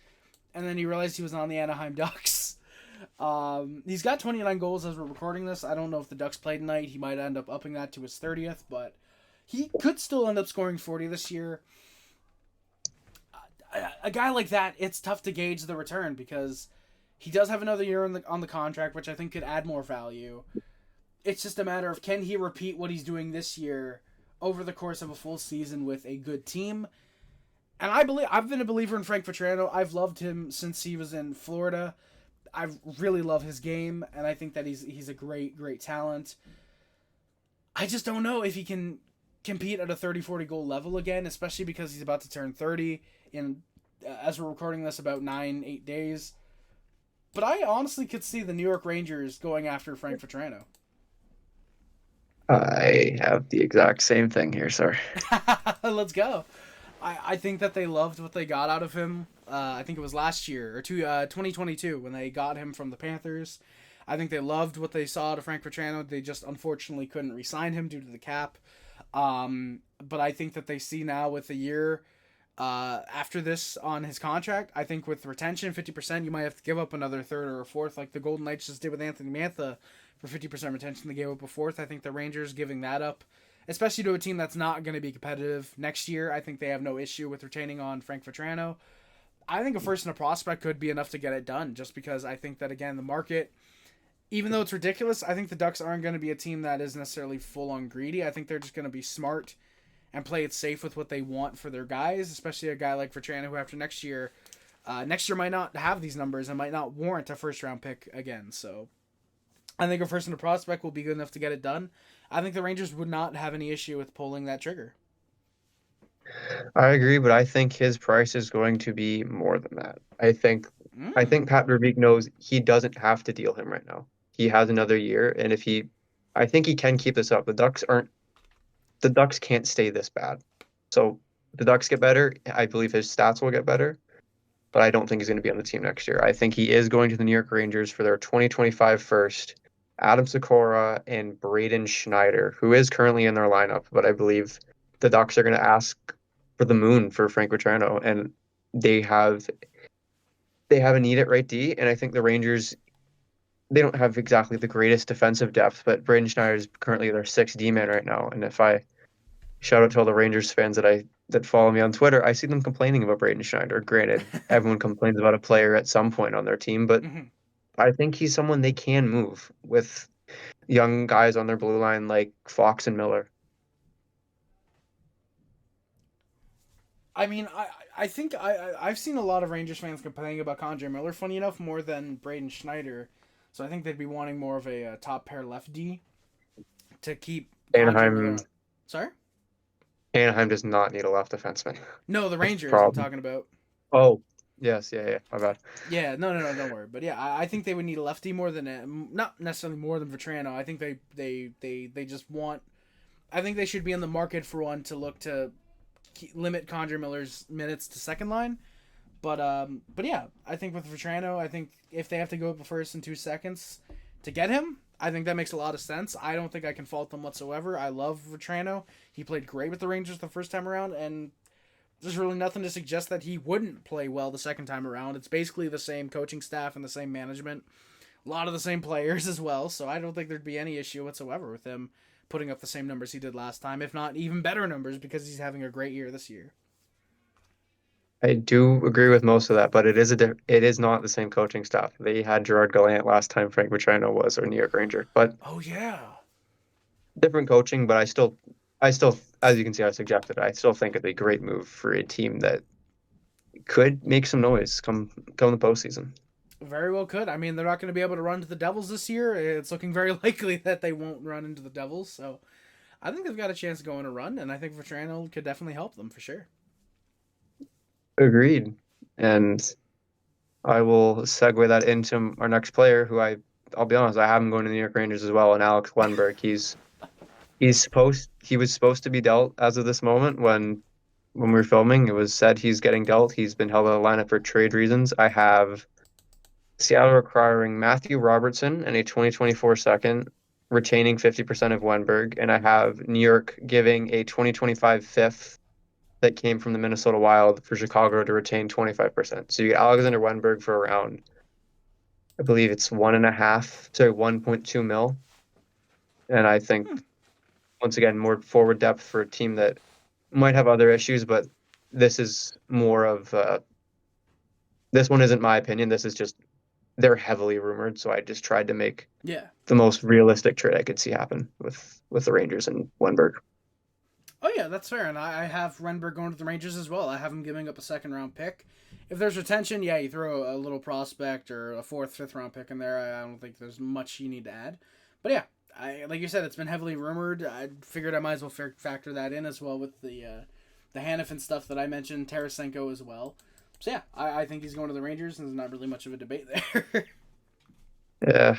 Speaker 1: and then he realized he was on the Anaheim Ducks. He's got 29 goals as we're recording this. I don't know if the Ducks play tonight. He might end up upping that to his 30th, but he could still end up scoring 40 this year. A guy like that, it's tough to gauge the return because he does have another year on the contract, which I think could add more value. It's just a matter of, can he repeat what he's doing this year over the course of a full season with a good team. And I've been a believer in Frank Vetrano. I've loved him since he was in Florida. I really love his game, and I think that he's a great talent. I just don't know if he can compete at a 30-40 goal level again, especially because he's about to turn 30 in, as we're recording this, about 8 days. But I honestly could see the New York Rangers going after Frank Vetrano.
Speaker 2: I have the exact same thing here, sir.
Speaker 1: Let's go. I think that they loved what they got out of him. I think it was last year or 2022 when they got him from the Panthers. I think they loved what they saw out of Frank Vetrano. They just unfortunately couldn't re-sign him due to the cap. But I think that they see now with a year after this on his contract, I think with retention 50%, you might have to give up another third or a fourth, like the Golden Knights just did with Anthony Mantha for 50% retention. They gave up a fourth. I think the Rangers giving that up, especially to a team that's not going to be competitive next year, I think they have no issue with retaining on Frank Vetrano. I think a first and a prospect could be enough to get it done, just because I think that, again, the market, even though it's ridiculous, I think the Ducks aren't going to be a team that is necessarily full on greedy. I think they're just going to be smart and play it safe with what they want for their guys, especially a guy like Vetrano, who after next year might not have these numbers and might not warrant a first round pick again. So I think a first and a prospect will be good enough to get it done. I think the Rangers would not have any issue with pulling that trigger.
Speaker 2: I agree, but I think his price is going to be more than that. I think
Speaker 1: Mm.
Speaker 2: Pat Verbeek knows he doesn't have to deal him right now. He has another year, and I think he can keep this up. The Ducks can't stay this bad. So the Ducks get better. I believe his stats will get better, but I don't think he's going to be on the team next year. I think he is going to the New York Rangers for their 2025 first. Adam Sikora and Braden Schneider, who is currently in their lineup, but I believe the Ducks are going to ask for the moon for Frank Vetrano, and they have they have a need at right D, and I think the Rangers they don't have exactly the greatest defensive depth, but Braden Schneider is currently their sixth D man right now, and if I shout out to all the Rangers fans that follow me on Twitter. I see them complaining about Braden Schneider. Granted, everyone complains about a player at some point on their team, but
Speaker 1: Mhm.
Speaker 2: I think he's someone they can move with young guys on their blue line like Fox and Miller.
Speaker 1: I mean, I think I've seen a lot of Rangers fans complaining about Condre Miller, funny enough, more than Braden Schneider. So I think they'd be wanting more of a, top pair left D to keep Condre
Speaker 2: Anaheim
Speaker 1: Miller. Sorry?
Speaker 2: Anaheim does not need a left defenseman.
Speaker 1: No, the
Speaker 2: That's the
Speaker 1: Rangers I'm
Speaker 2: problem.
Speaker 1: talking about.
Speaker 2: Oh, yes, yeah, my bad.
Speaker 1: Yeah, no, don't worry. But yeah, I think they would need a lefty more than not necessarily more than Vetrano. I think they just want. I think they should be in the market for one to look to limit Condre Miller's minutes to second line. But yeah, I think with Vetrano, I think if they have to go up first in 2 seconds to get him, I think that makes a lot of sense. I don't think I can fault them whatsoever. I love Vetrano. He played great with the Rangers the first time around, and there's really nothing to suggest that he wouldn't play well the second time around. It's basically the same coaching staff and the same management, a lot of the same players as well. So I don't think there'd be any issue whatsoever with him putting up the same numbers he did last time, if not even better numbers, because he's having a great year this year.
Speaker 2: I do agree with most of that, but it is not the same coaching staff. They had Gerard Gallant last time Frank Vetrano was a New York Ranger, but
Speaker 1: Oh yeah.
Speaker 2: different coaching. But as you can see, I suggested, I still think it's a great move for a team that could make some noise come the postseason.
Speaker 1: Very well could. I mean, they're not going to be able to run to the Devils this year. It's looking very likely that they won't run into the Devils. So I think they've got a chance to go on a run, and I think Vetrano could definitely help them for sure.
Speaker 2: Agreed. And I will segue that into our next player, who I'll be honest, I have him going to the New York Rangers as well, and Alex Wenberg. He was supposed to be dealt as of this moment when we were filming. It was said he's getting dealt. He's been held out of the lineup for trade reasons. I have Seattle acquiring Matthew Robertson and a 2024 second, retaining 50% of Wenberg, and I have New York giving a 2025 fifth that came from the Minnesota Wild for Chicago to retain 25%. So you get Alexander Wenberg for around, I believe it's 1.2 mil. And I think, once again, more forward depth for a team that might have other issues, but this is more of this one isn't my opinion. This is just they're heavily rumored, so I just tried to make
Speaker 1: Yeah.
Speaker 2: the most realistic trade I could see happen with the Rangers and Wenberg.
Speaker 1: Oh yeah, that's fair, and I have Renberg going to the Rangers as well. I have him giving up a second round pick. If there's retention, yeah, you throw a little prospect or a fourth, fifth round pick in there. I don't think there's much you need to add. But yeah, like you said, it's been heavily rumored. I figured I might as well factor that in as well with the Hanifin stuff that I mentioned, Tarasenko as well. So yeah, I think he's going to the Rangers, and there's not really much of a debate there.
Speaker 2: Yeah.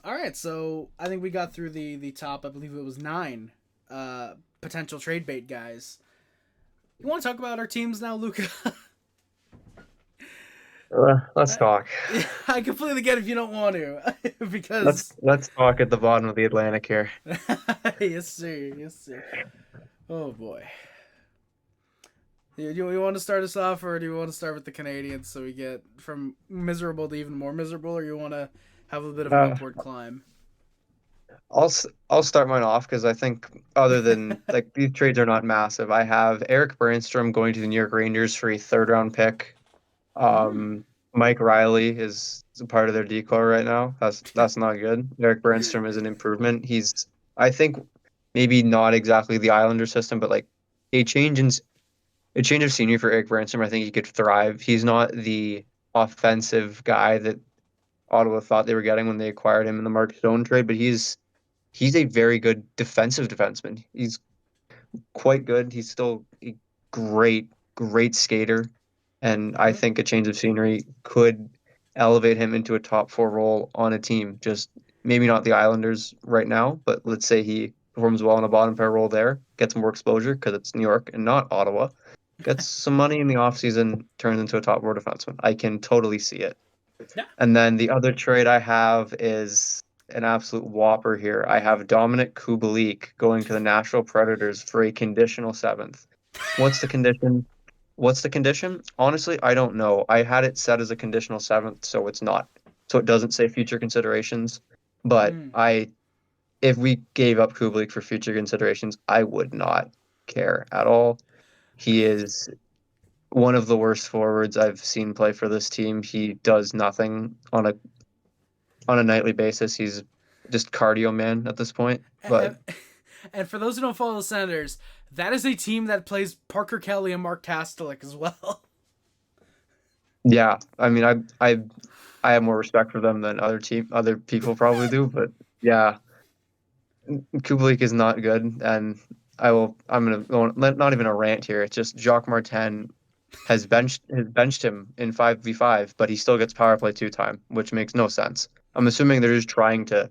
Speaker 1: All right, so I think we got through the top. I believe it was 9 potential trade bait guys. You want to talk about our teams now, Luca?
Speaker 2: Let's talk.
Speaker 1: I completely get if you don't want to, because
Speaker 2: let's talk at the bottom of the Atlantic here.
Speaker 1: yes, sir. Yes, sir. Oh boy. Do you want to start us off, or do you want to start with the Canadians so we get from miserable to even more miserable, or you want to have a bit of an upward climb?
Speaker 2: I'll start mine off because I think other than like these trades are not massive. I have Eric Brännström going to the New York Rangers for a third round pick. Mike Riley is a part of their decor right now. That's not good. Eric Brännström is an improvement. He's I think maybe not exactly the Islander system, but like a change in a change of scenery for Eric Brännström. I think he could thrive. He's not the offensive guy that Ottawa thought they were getting when they acquired him in the Mark Stone trade, but he's a very good defensive defenseman. He's quite good. He's still a great skater. And I
Speaker 1: Mm-hmm.
Speaker 2: think a change of scenery could elevate him into a top four role on a team. Just maybe not the Islanders right now, but let's say he performs well in a bottom pair role there, gets more exposure because it's New York and not Ottawa, gets some money in the offseason, turns into a top four defenseman. I can totally see it.
Speaker 1: Yeah.
Speaker 2: And then the other trade I have is an absolute whopper here. I have Dominic Kubalik going to the Nashville Predators for a conditional seventh. What's the condition? What's the condition? Honestly, I don't know. I had it set as a conditional seventh, so it's not. So it doesn't say future considerations. But
Speaker 1: Mm.
Speaker 2: if we gave up Kubalik for future considerations, I would not care at all. He is one of the worst forwards I've seen play for this team. He does nothing on a nightly basis. He's just cardio man at this point. But
Speaker 1: And, and for those who don't follow the Senators, that is a team that plays Parker Kelly and Mark Kastelik as well.
Speaker 2: yeah, I mean, I have more respect for them than other people probably do. But yeah, Kubalik is not good, and I'm gonna go not even a rant here. It's just Jacques Martin has benched him in 5v5, but he still gets power play 2 time, which makes no sense. I'm assuming they're just trying to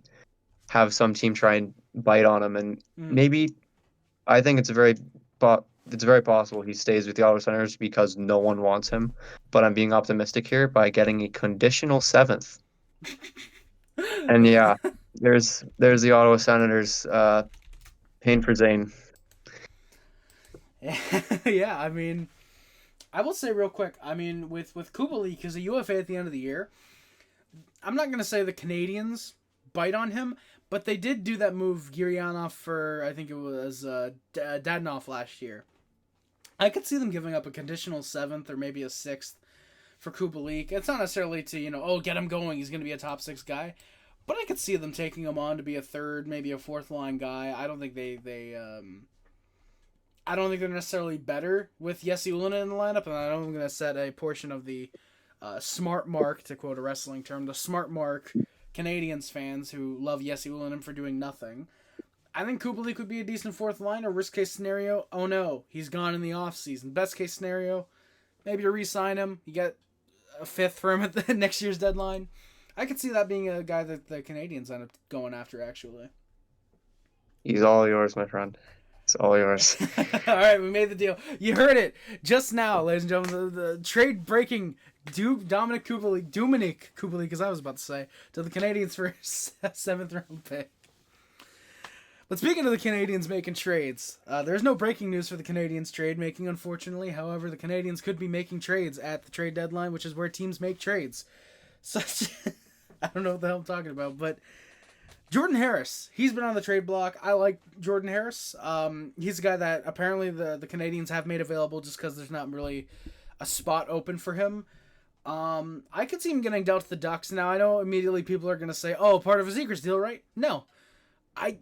Speaker 2: have some team try and bite on him, and
Speaker 1: Mm.
Speaker 2: maybe I think it's very possible he stays with the Ottawa Senators because no one wants him. But I'm being optimistic here by getting a conditional seventh. And yeah, there's the Ottawa Senators. Pain for Zane.
Speaker 1: Yeah, I mean, I will say real quick. I mean, with Kubalik, because a UFA at the end of the year, I'm not gonna say the Canadians bite on him, but they did do that move Gurianov for, I think it was Dadonov last year. I could see them giving up a conditional seventh or maybe a sixth for Kubalik. It's not necessarily to, get him going. He's going to be a top 6 guy. But I could see them taking him on to be a third, maybe a fourth line guy. I don't think I don't think they're necessarily better with Jesse Ullinen in the lineup, and I don't think going to set a portion of the smart mark, to quote a wrestling term, the smart mark Canadians fans who love Jesse Ullinen for doing nothing. I think Kubalik would be a decent fourth line. Or worst case scenario, oh no, he's gone in the off season. Best case scenario, maybe you re-sign him. You get a fifth for him at the next year's deadline. I could see that being a guy that the Canadians end up going after, actually.
Speaker 2: He's all yours, my friend. It's all yours.
Speaker 1: All right, we made the deal. You heard it just now, ladies and gentlemen. The trade breaking Dominic Kubalik, because I was about to say, to the Canadians for a 7th round pick. But speaking of the Canadians making trades, there's no breaking news for the Canadians trade making, unfortunately. However, the Canadians could be making trades at the trade deadline, which is where teams make trades. Such, I don't know what the hell I'm talking about, but Jordan Harris, he's been on the trade block. I like Jordan Harris. He's a guy that apparently the Canadians have made available just because there's not really a spot open for him. I could see him getting dealt to the Ducks. Now, I know immediately people are going to say, oh, part of a Zegras deal, right? No. I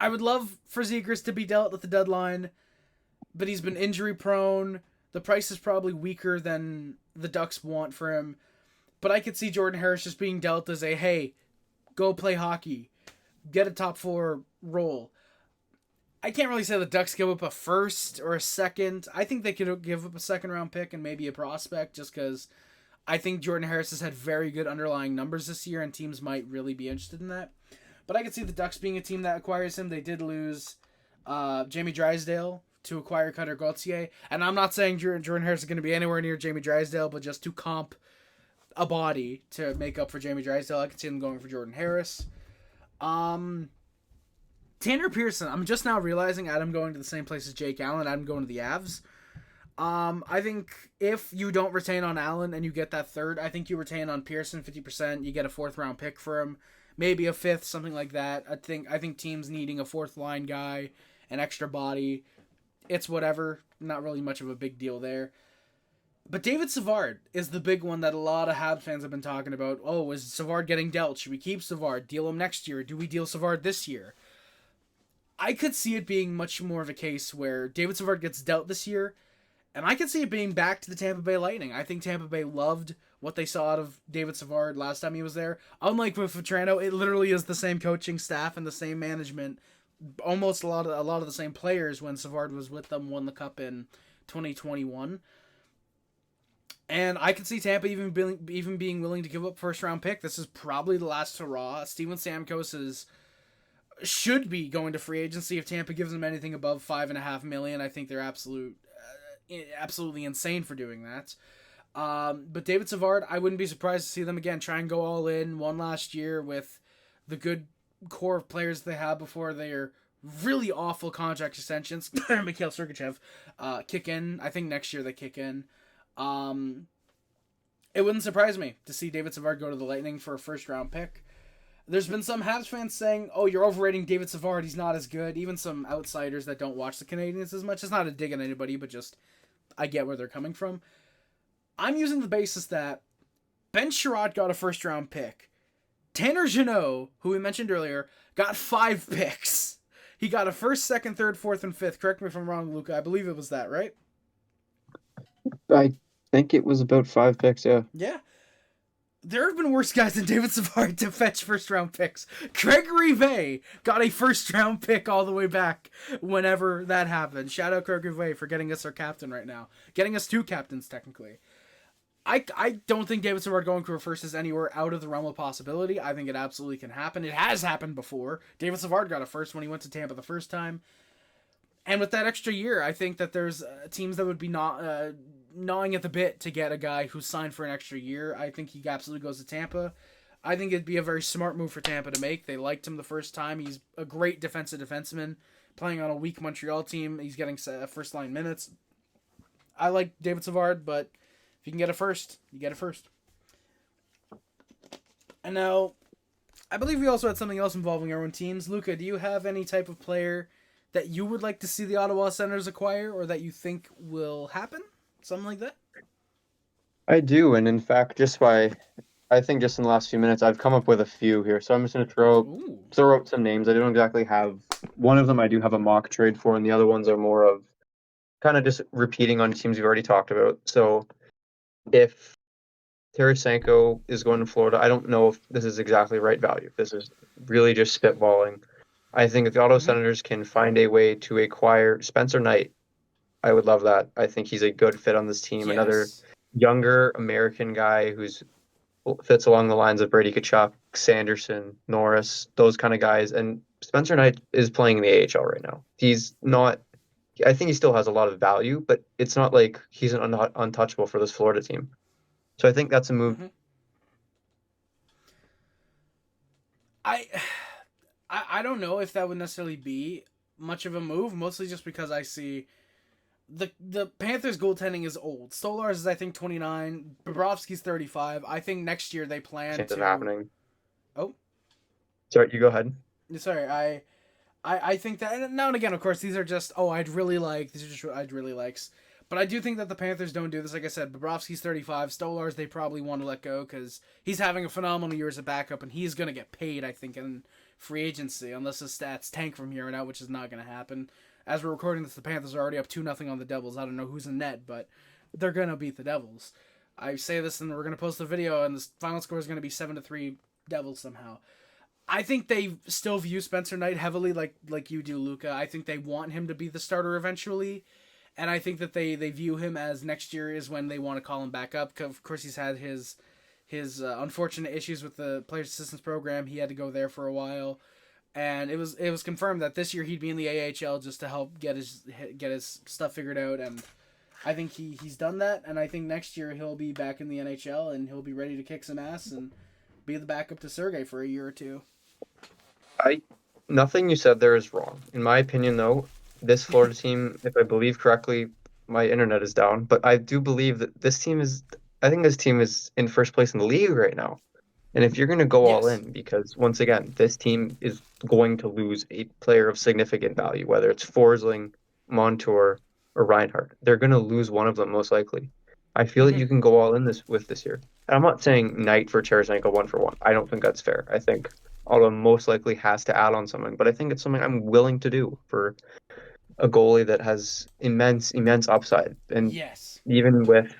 Speaker 1: would love for Zegras to be dealt at the deadline, but he's been injury prone. The price is probably weaker than the Ducks want for him. But I could see Jordan Harris just being dealt as a, hey, go play hockey. Get a top 4 role. I can't really say the Ducks give up a first or a second. I think they could give up a 2nd round pick and maybe a prospect just because I think Jordan Harris has had very good underlying numbers this year and teams might really be interested in that. But I could see the Ducks being a team that acquires him. They did lose Jamie Drysdale to acquire Cutter Gauthier. And I'm not saying Jordan Harris is going to be anywhere near Jamie Drysdale, but just to comp a body to make up for Jamie Drysdale, I could see them going for Jordan Harris. Tanner Pearson, I'm just now realizing Adam going to the same place as Jake Allen. Adam going to the Avs. I think if you don't retain on Allen and you get that 3rd, I think you retain on Pearson 50%. You get a 4th round pick for him. Maybe a 5th, something like that. I think teams needing a 4th line guy, an extra body, it's whatever. Not really much of a big deal there. But David Savard is the big one that a lot of Habs fans have been talking about. Oh, is Savard getting dealt? Should we keep Savard? Deal him next year? Do we deal Savard this year? I could see it being much more of a case where David Savard gets dealt this year, and I could see it being back to the Tampa Bay Lightning. I think Tampa Bay loved what they saw out of David Savard last time he was there. Unlike with Vetrano, it literally is the same coaching staff and the same management. Almost a lot of the same players when Savard was with them, won the Cup in 2021. And I could see Tampa even being willing to give up 1st round pick. This is probably the last hurrah. Steven Stamkos should be going to free agency if Tampa gives him anything above $5.5 million. I think they're absolutely insane for doing that. But David Savard, I wouldn't be surprised to see them again try and go all in one last year with the good core of players they had before their really awful contract extensions. Mikhail Sergachev kick in. I think next year they kick in. It wouldn't surprise me to see David Savard go to the Lightning for a 1st round pick. There's been some Habs fans saying, oh, you're overrating David Savard, he's not as good. Even some outsiders that don't watch the Canadians as much. It's not a dig at anybody, but just I get where they're coming from. I'm using the basis that Ben Sherratt got a 1st round pick. Tanner Jeannot, who we mentioned earlier, got 5 picks. He got a 1st, 2nd, 3rd, 4th, and 5th. Correct me if I'm wrong, Luca. I believe it was that, right?
Speaker 2: I think it was about 5 picks, yeah.
Speaker 1: Yeah. There have been worse guys than David Savard to fetch 1st round picks. Gregory Vay got a 1st round pick all the way back whenever that happened. Shout out Gregory Vay for getting us our captain right now. Getting us 2 captains, technically. I don't think David Savard going for a 1st is anywhere out of the realm of possibility. I think it absolutely can happen. It has happened before. David Savard got a 1st when he went to Tampa the first time. And with that extra year, I think that there's teams that would be gnawing at the bit to get a guy who's signed for an extra year. I think he absolutely goes to Tampa. I think it'd be a very smart move for Tampa to make. They liked him the first time. He's a great defenseman playing on a weak Montreal team. He's getting 1st line minutes. I like David Savard, but if you can get a 1st, you get a 1st. And now, I believe we also had something else involving our own teams. Luca, do you have any type of player that you would like to see the Ottawa Senators acquire or that you think will happen? Something like that?
Speaker 2: I do, and in fact, I think just in the last few minutes, I've come up with a few here. So I'm just going to throw out some names. I don't exactly have one of them. I do have a mock trade for, and the other ones are more of kind of just repeating on teams we've already talked about. So if Tarasenko is going to Florida, I don't know if this is exactly right value. This is really just spitballing. I think if the Ottawa Senators can find a way to acquire Spencer Knight I would love that. I think he's a good fit on this team. Another
Speaker 1: Yes.
Speaker 2: younger American guy who's fits along the lines of Brady Tkachuk, Sanderson, Norris, those kind of guys. And Spencer Knight is playing in the AHL right now. He's not. I think he still has a lot of value, but it's not like he's untouchable for this Florida team. So I think that's a move.
Speaker 1: Hmm. I, I don't know if that would necessarily be much of a move, mostly just because I see the Panthers goaltending is old. Stolarz is I think 29, Bobrovsky's 35. I think next year they plan
Speaker 2: Chance of
Speaker 1: to.
Speaker 2: happening.
Speaker 1: Oh,
Speaker 2: Sorry, you go ahead.
Speaker 1: sorry. I think that, and now and again, of course, these are just I'd really like, these are just I'd really likes. But I do think that the Panthers don't do this. Like I said, Bobrovsky's 35. Stolarz they probably want to let go because he's having a phenomenal year as a backup, and he's going to get paid, I think, in free agency, unless his stats tank from here on out, which is not going to happen. As we're recording this, the Panthers are already up 2-0 on the Devils. I don't know who's in net, but they're going to beat the Devils. I say this, and we're going to post the video, and the final score is going to be 7-3 Devils somehow. I think they still view Spencer Knight heavily like you do, Luca. I think they want him to be the starter eventually. And I think that they view him as next year is when they want to call him back up. Cause of course, he's had his unfortunate issues with the Players Assistance Program. He had to go there for a while, and it was confirmed that this year he'd be in the AHL just to help get his stuff figured out. And I think he's done that. And I think next year he'll be back in the NHL and he'll be ready to kick some ass and be the backup to Sergei for a year or two.
Speaker 2: I Nothing you said there is wrong. In my opinion, though, this Florida team, if I believe correctly, my internet is down, but I do believe that this team is. I think this team is in first place in the league right now. And if you're going to go all
Speaker 1: Yes.
Speaker 2: in, because once again, this team is going to lose a player of significant value, whether it's Forsling, Montour, or Reinhardt, they're going to lose one of them most likely. I feel that
Speaker 1: Hmm.
Speaker 2: you can go all in this year. And I'm not saying Knight for Tarasenko 1-for-1. I don't think that's fair. I think Ottawa most likely has to add on something, but I think it's something I'm willing to do for a goalie that has immense upside. And
Speaker 1: Yes.
Speaker 2: even with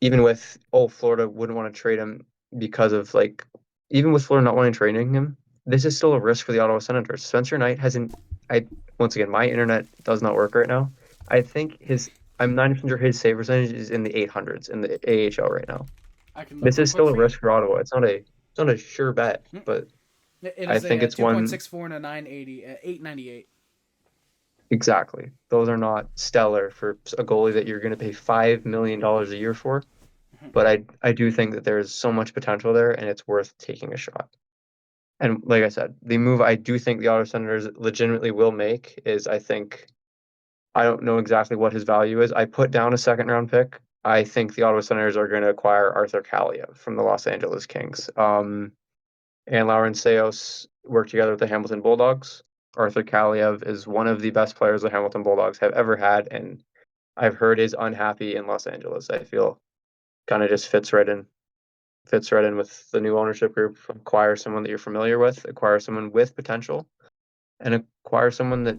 Speaker 2: even with Florida wouldn't want to trade him because of like even with Florida not wanting to trade him, this is still a risk for the Ottawa Senators. Spencer Knight hasn't. I Once again, my internet does not work right now. I think his. I'm 90% sure his save percentage is in the 800s in the AHL right now.
Speaker 1: I can look
Speaker 2: This
Speaker 1: real
Speaker 2: is
Speaker 1: quick
Speaker 2: still a
Speaker 1: for you.
Speaker 2: risk for Ottawa. It's not a sure bet, but
Speaker 1: It
Speaker 2: I
Speaker 1: is
Speaker 2: think
Speaker 1: a
Speaker 2: it's one
Speaker 1: 2.64 and a 980, 898.
Speaker 2: exactly. Those are not stellar for a goalie that you're going to pay $5 million a year for. But I do think that there's so much potential there, and it's worth taking a shot. And like I said, the move I do think the Ottawa Senators legitimately will make is I don't know exactly what his value is. I put down a second round pick. I think the Ottawa Senators are going to acquire Arthur Kaliyev from the Los Angeles Kings. And Lauren Sayos work together with the Hamilton Bulldogs. Arthur Kaliyev is one of the best players the Hamilton Bulldogs have ever had, and I've heard is unhappy in Los Angeles. I feel kind of just fits right in with the new ownership group. Acquire someone that you're familiar with, acquire someone with potential, and acquire someone that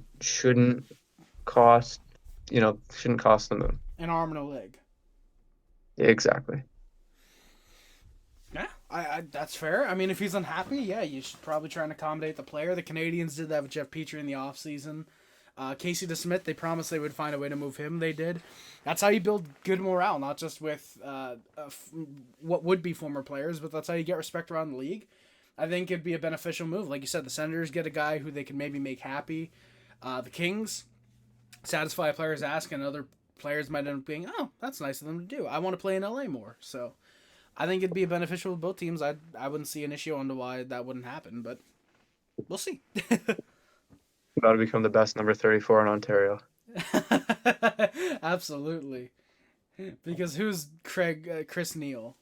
Speaker 2: cost, shouldn't cost the moon.
Speaker 1: An arm and a leg.
Speaker 2: Exactly.
Speaker 1: Yeah, that's fair. I mean, if he's unhappy, yeah, you should probably try and accommodate the player. The Canadians did that with Jeff Petrie in the offseason. Casey DeSmith, they promised they would find a way to move him. They did. That's how you build good morale, not just with what would be former players, but that's how you get respect around the league. I think it'd be a beneficial move. Like you said, the Senators get a guy who they can maybe make happy. The Kings satisfy a player's ask, and other players might end up being, oh, that's nice of them to do. I want to play in LA more. So I think it'd be beneficial to both teams. I wouldn't see an issue on why that wouldn't happen, but we'll see.
Speaker 2: About to become the best number 34 in Ontario.
Speaker 1: Absolutely. Because who's Chris Neal?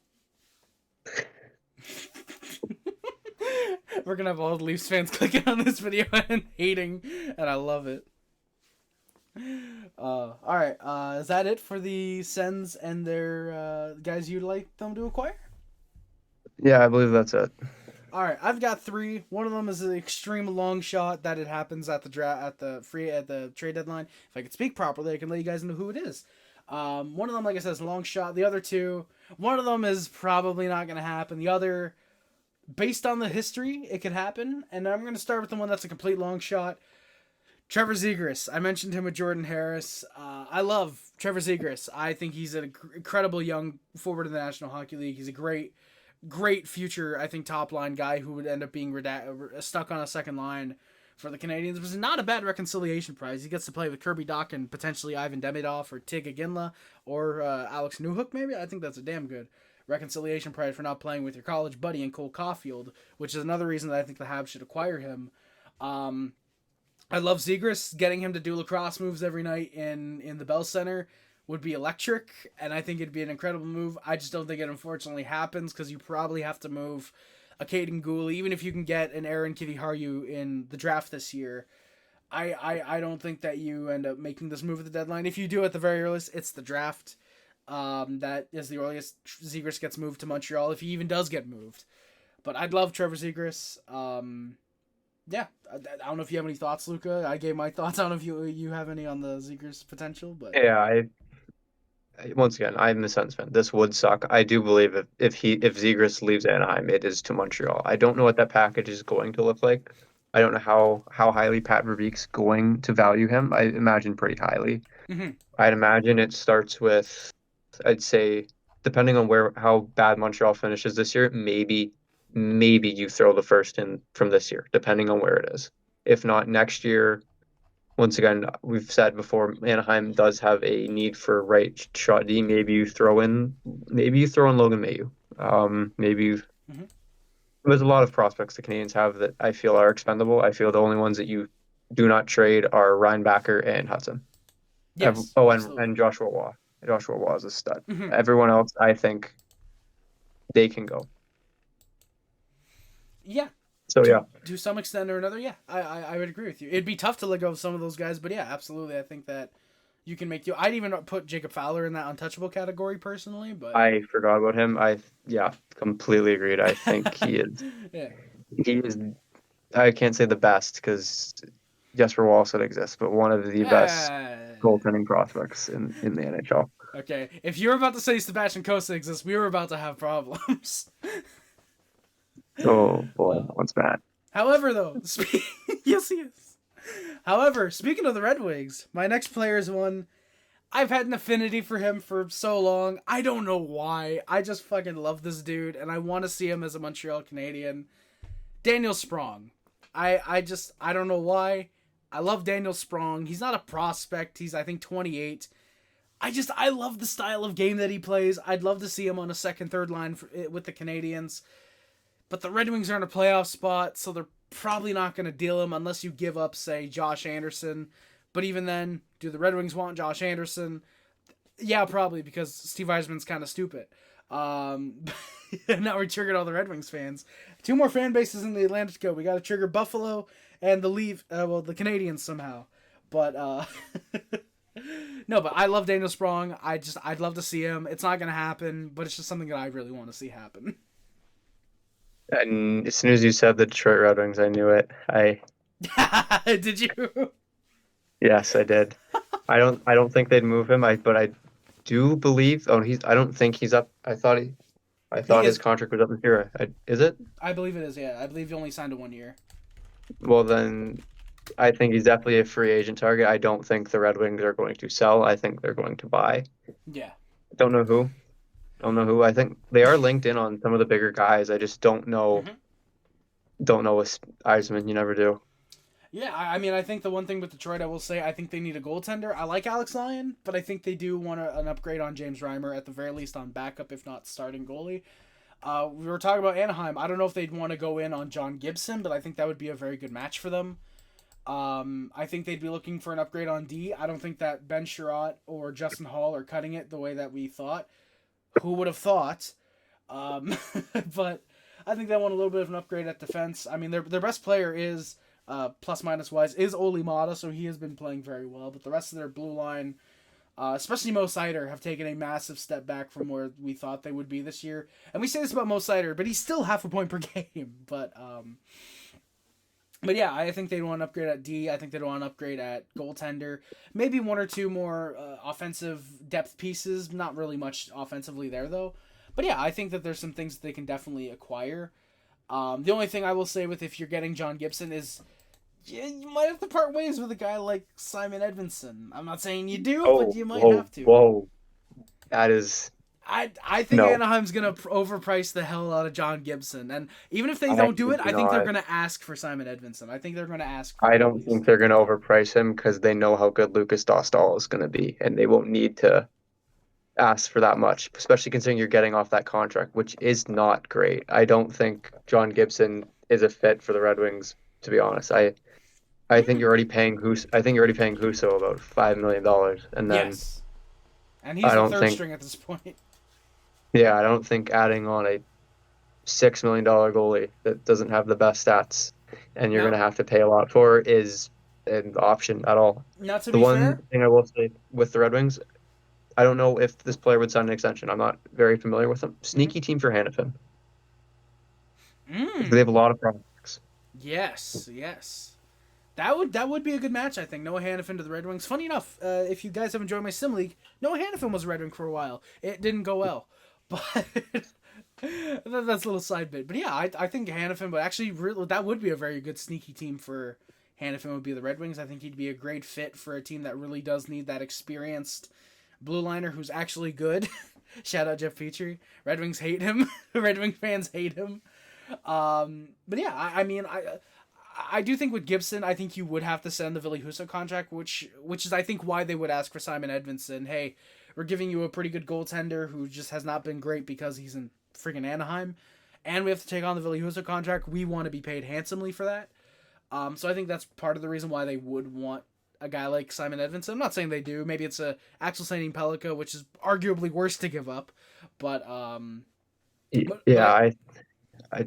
Speaker 1: We're gonna have all the Leafs fans clicking on this video and hating, and I love it. All right. Is that it for the Sens and their guys you'd like them to acquire?
Speaker 2: Yeah, I believe that's it.
Speaker 1: All right, I've got three. One of them is an extreme long shot that it happens at the trade deadline. If I could speak properly, I can let you guys know who it is. One of them, like I said, is a long shot. The other two, one of them is probably not going to happen. The other, based on the history, it could happen. And I'm going to start with the one that's a complete long shot. Trevor Zegras. I mentioned him with Jordan Harris. I love Trevor Zegras. I think he's an incredible young forward in the National Hockey League. He's a great future, I think, top line guy who would end up being stuck on a second line for the Canadians. It was not a bad reconciliation prize. He gets to play with Kirby Dach and potentially Ivan Demidov or Tig Aginla or Alex Newhook, maybe. I think that's a damn good reconciliation prize for not playing with your college buddy in Cole Caulfield, which is another reason that I think the Habs should acquire him. I love Zegras. Getting him to do lacrosse moves every night in the Bell Center would be electric, and I think it'd be an incredible move. I just don't think it unfortunately happens because you probably have to move a Caden Gooley, even if you can get an Aaron Kiviharju in the draft this year. I don't think that you end up making this move at the deadline. If you do at the very earliest, it's the draft. That is the earliest Zegras gets moved to Montreal, if he even does get moved. But I'd love Trevor Zegras. Yeah, I don't know if you have any thoughts, Luca. I gave my thoughts. I don't know if you have any on the Zegras potential, but
Speaker 2: Yeah, once again, I'm a Sens fan. This would suck. I do believe if Zegras leaves Anaheim, it is to Montreal. I don't know what that package is going to look like. I don't know how highly Pat Verbeek's going to value him. I imagine pretty highly.
Speaker 1: mm-hmm.
Speaker 2: I'd imagine it starts with, I'd say, depending on how bad Montreal finishes this year, maybe you throw the first in from this year, depending on where it is. If not next year, once again, we've said before, Anaheim does have a need for right shot D. Maybe you throw in Logan Mailloux.
Speaker 1: Mm-hmm.
Speaker 2: There's a lot of prospects the Canadians have that I feel are expendable. I feel the only ones that you do not trade are Reinbacher and Hudson.
Speaker 1: Yes.
Speaker 2: And Joshua Waugh. Joshua Waugh is a stud.
Speaker 1: Mm-hmm.
Speaker 2: Everyone else, I think, they can go.
Speaker 1: Yeah.
Speaker 2: So yeah,
Speaker 1: to some extent or another, yeah, I would agree with you. It'd be tough to let go of some of those guys, but yeah, absolutely, I think that you can make do. I'd even put Jacob Fowler in that untouchable category personally, but
Speaker 2: I forgot about him. Completely agreed. I think he is.
Speaker 1: yeah.
Speaker 2: He is. I can't say the best because Jesper Wallstedt exists, but one of the best goaltending prospects in the NHL.
Speaker 1: Okay, if you're about to say Sebastian Cossa exists, we were about to have problems.
Speaker 2: Oh boy, that's bad.
Speaker 1: However, though, yes, he is. However, speaking of the Red Wings, my next player is one I've had an affinity for him for so long. I don't know why. I just fucking love this dude, and I want to see him as a Montreal Canadian. Daniel Sprong. I don't know why. I love Daniel Sprong. He's not a prospect. He's, I think, 28. I love the style of game that he plays. I'd love to see him on a second, third line with the Canadians. But the Red Wings are in a playoff spot, so they're probably not going to deal him unless you give up, say, Josh Anderson. But even then, do the Red Wings want Josh Anderson? Yeah, probably, because Steve Yzerman's kind of stupid. Now we triggered all the Red Wings fans. 2 more fan bases in the Atlantic to go. We got to trigger Buffalo and the Canadians somehow. But no, but I love Daniel Sprong. I'd love to see him. It's not going to happen, but it's just something that I really want to see happen.
Speaker 2: And as soon as you said the Detroit Red Wings, I knew it.
Speaker 1: Did you?
Speaker 2: Yes, I did. I don't think they'd move him. But I do believe. I don't think he's up. I thought his contract was up this year. Is it?
Speaker 1: I believe it is. Yeah, I believe he only signed a 1 year.
Speaker 2: Well, then I think he's definitely a free agent target. I don't think the Red Wings are going to sell. I think they're going to buy.
Speaker 1: Yeah.
Speaker 2: Don't know who. I think they are linked in on some of the bigger guys. I just don't know.
Speaker 1: Mm-hmm.
Speaker 2: Don't know with Yzerman. You never do.
Speaker 1: Yeah, I mean, I think the one thing with Detroit, I will say, I think they need a goaltender. I like Alex Lyon, but I think they do want an upgrade on James Reimer, at the very least on backup, if not starting goalie. We were talking about Anaheim. I don't know if they'd want to go in on John Gibson, but I think that would be a very good match for them. I think they'd be looking for an upgrade on D. I don't think that Ben Sherratt or Justin Hall are cutting it the way that we thought. Who would have thought? But I think they want a little bit of an upgrade at defense. I mean, their best player is, plus minus wise, is Oli Mata, so he has been playing very well. But the rest of their blue line, especially Mo Seider, have taken a massive step back from where we thought they would be this year. And we say this about Mo Seider, but he's still half a point per game. But yeah, I think they'd want an upgrade at D. I think they'd want an upgrade at goaltender. Maybe 1 or 2 more offensive depth pieces. Not really much offensively there, though. But yeah, I think that there's some things that they can definitely acquire. The only thing I will say with if you're getting John Gibson is Yeah, you might have to part ways with a guy like Simon Edvinsson. I'm not saying you do, but
Speaker 2: Oh,
Speaker 1: you might
Speaker 2: whoa,
Speaker 1: have to.
Speaker 2: whoa. That is
Speaker 1: I think
Speaker 2: no.
Speaker 1: Anaheim's gonna overprice the hell out of John Gibson, and even if they
Speaker 2: I
Speaker 1: don't do it,
Speaker 2: do
Speaker 1: I think they're
Speaker 2: not.
Speaker 1: gonna ask for Simon Edvinsson. I think they're gonna ask for
Speaker 2: I
Speaker 1: him at
Speaker 2: don't think
Speaker 1: least.
Speaker 2: they're going to overprice him because they know how good Lucas Dostal is going to be, and they won't need to ask for that much, especially considering you're getting off that contract, which is not great. I don't think John Gibson is a fit for the Red Wings, to be honest. I think you're already paying Huso about $5 million, and then
Speaker 1: Yes, and he's
Speaker 2: I
Speaker 1: the
Speaker 2: don't
Speaker 1: third
Speaker 2: think
Speaker 1: string at this point.
Speaker 2: yeah, I don't think adding on a $6 million goalie that doesn't have the best stats and you're
Speaker 1: Now,
Speaker 2: gonna have to pay a lot for is an option at all.
Speaker 1: now to
Speaker 2: The
Speaker 1: be
Speaker 2: one
Speaker 1: fair,
Speaker 2: thing I will say with the Red Wings, I don't know if this player would sign an extension. I'm not very familiar with them.
Speaker 1: mm,
Speaker 2: Sneaky team for Hannafin. They have a
Speaker 1: mm,
Speaker 2: lot of prospects.
Speaker 1: yes, yes. That would be a good match, I think. Noah Hannafin to the Red Wings. Funny enough, if you guys have enjoyed my sim league, Noah Hannafin was a Red Wing for a while. It didn't go well, but that's a little side bit. But yeah, I think Hannafin, but actually, really, that would be a very good sneaky team for Hannafin. Would be the Red Wings. I think he'd be a great fit for a team that really does need that experienced blue liner who's actually good. Shout out Jeff Petrie. Red Wings hate him. Red Wing fans hate him. But yeah, I mean, I do think with Gibson, I think you would have to send the Ville Husso contract, which is I think why they would ask for Simon Edvinsson. Hey, we're giving you a pretty good goaltender who just has not been great because he's in freaking Anaheim, and we have to take on the Ville Husso contract. We want to be paid handsomely for that. So I think that's part of the reason why they would want a guy like Simon Edvinsson. I'm not saying they do. Maybe it's a Axel Sandin Pellikka, which is arguably worse to give up. But but
Speaker 2: Yeah, I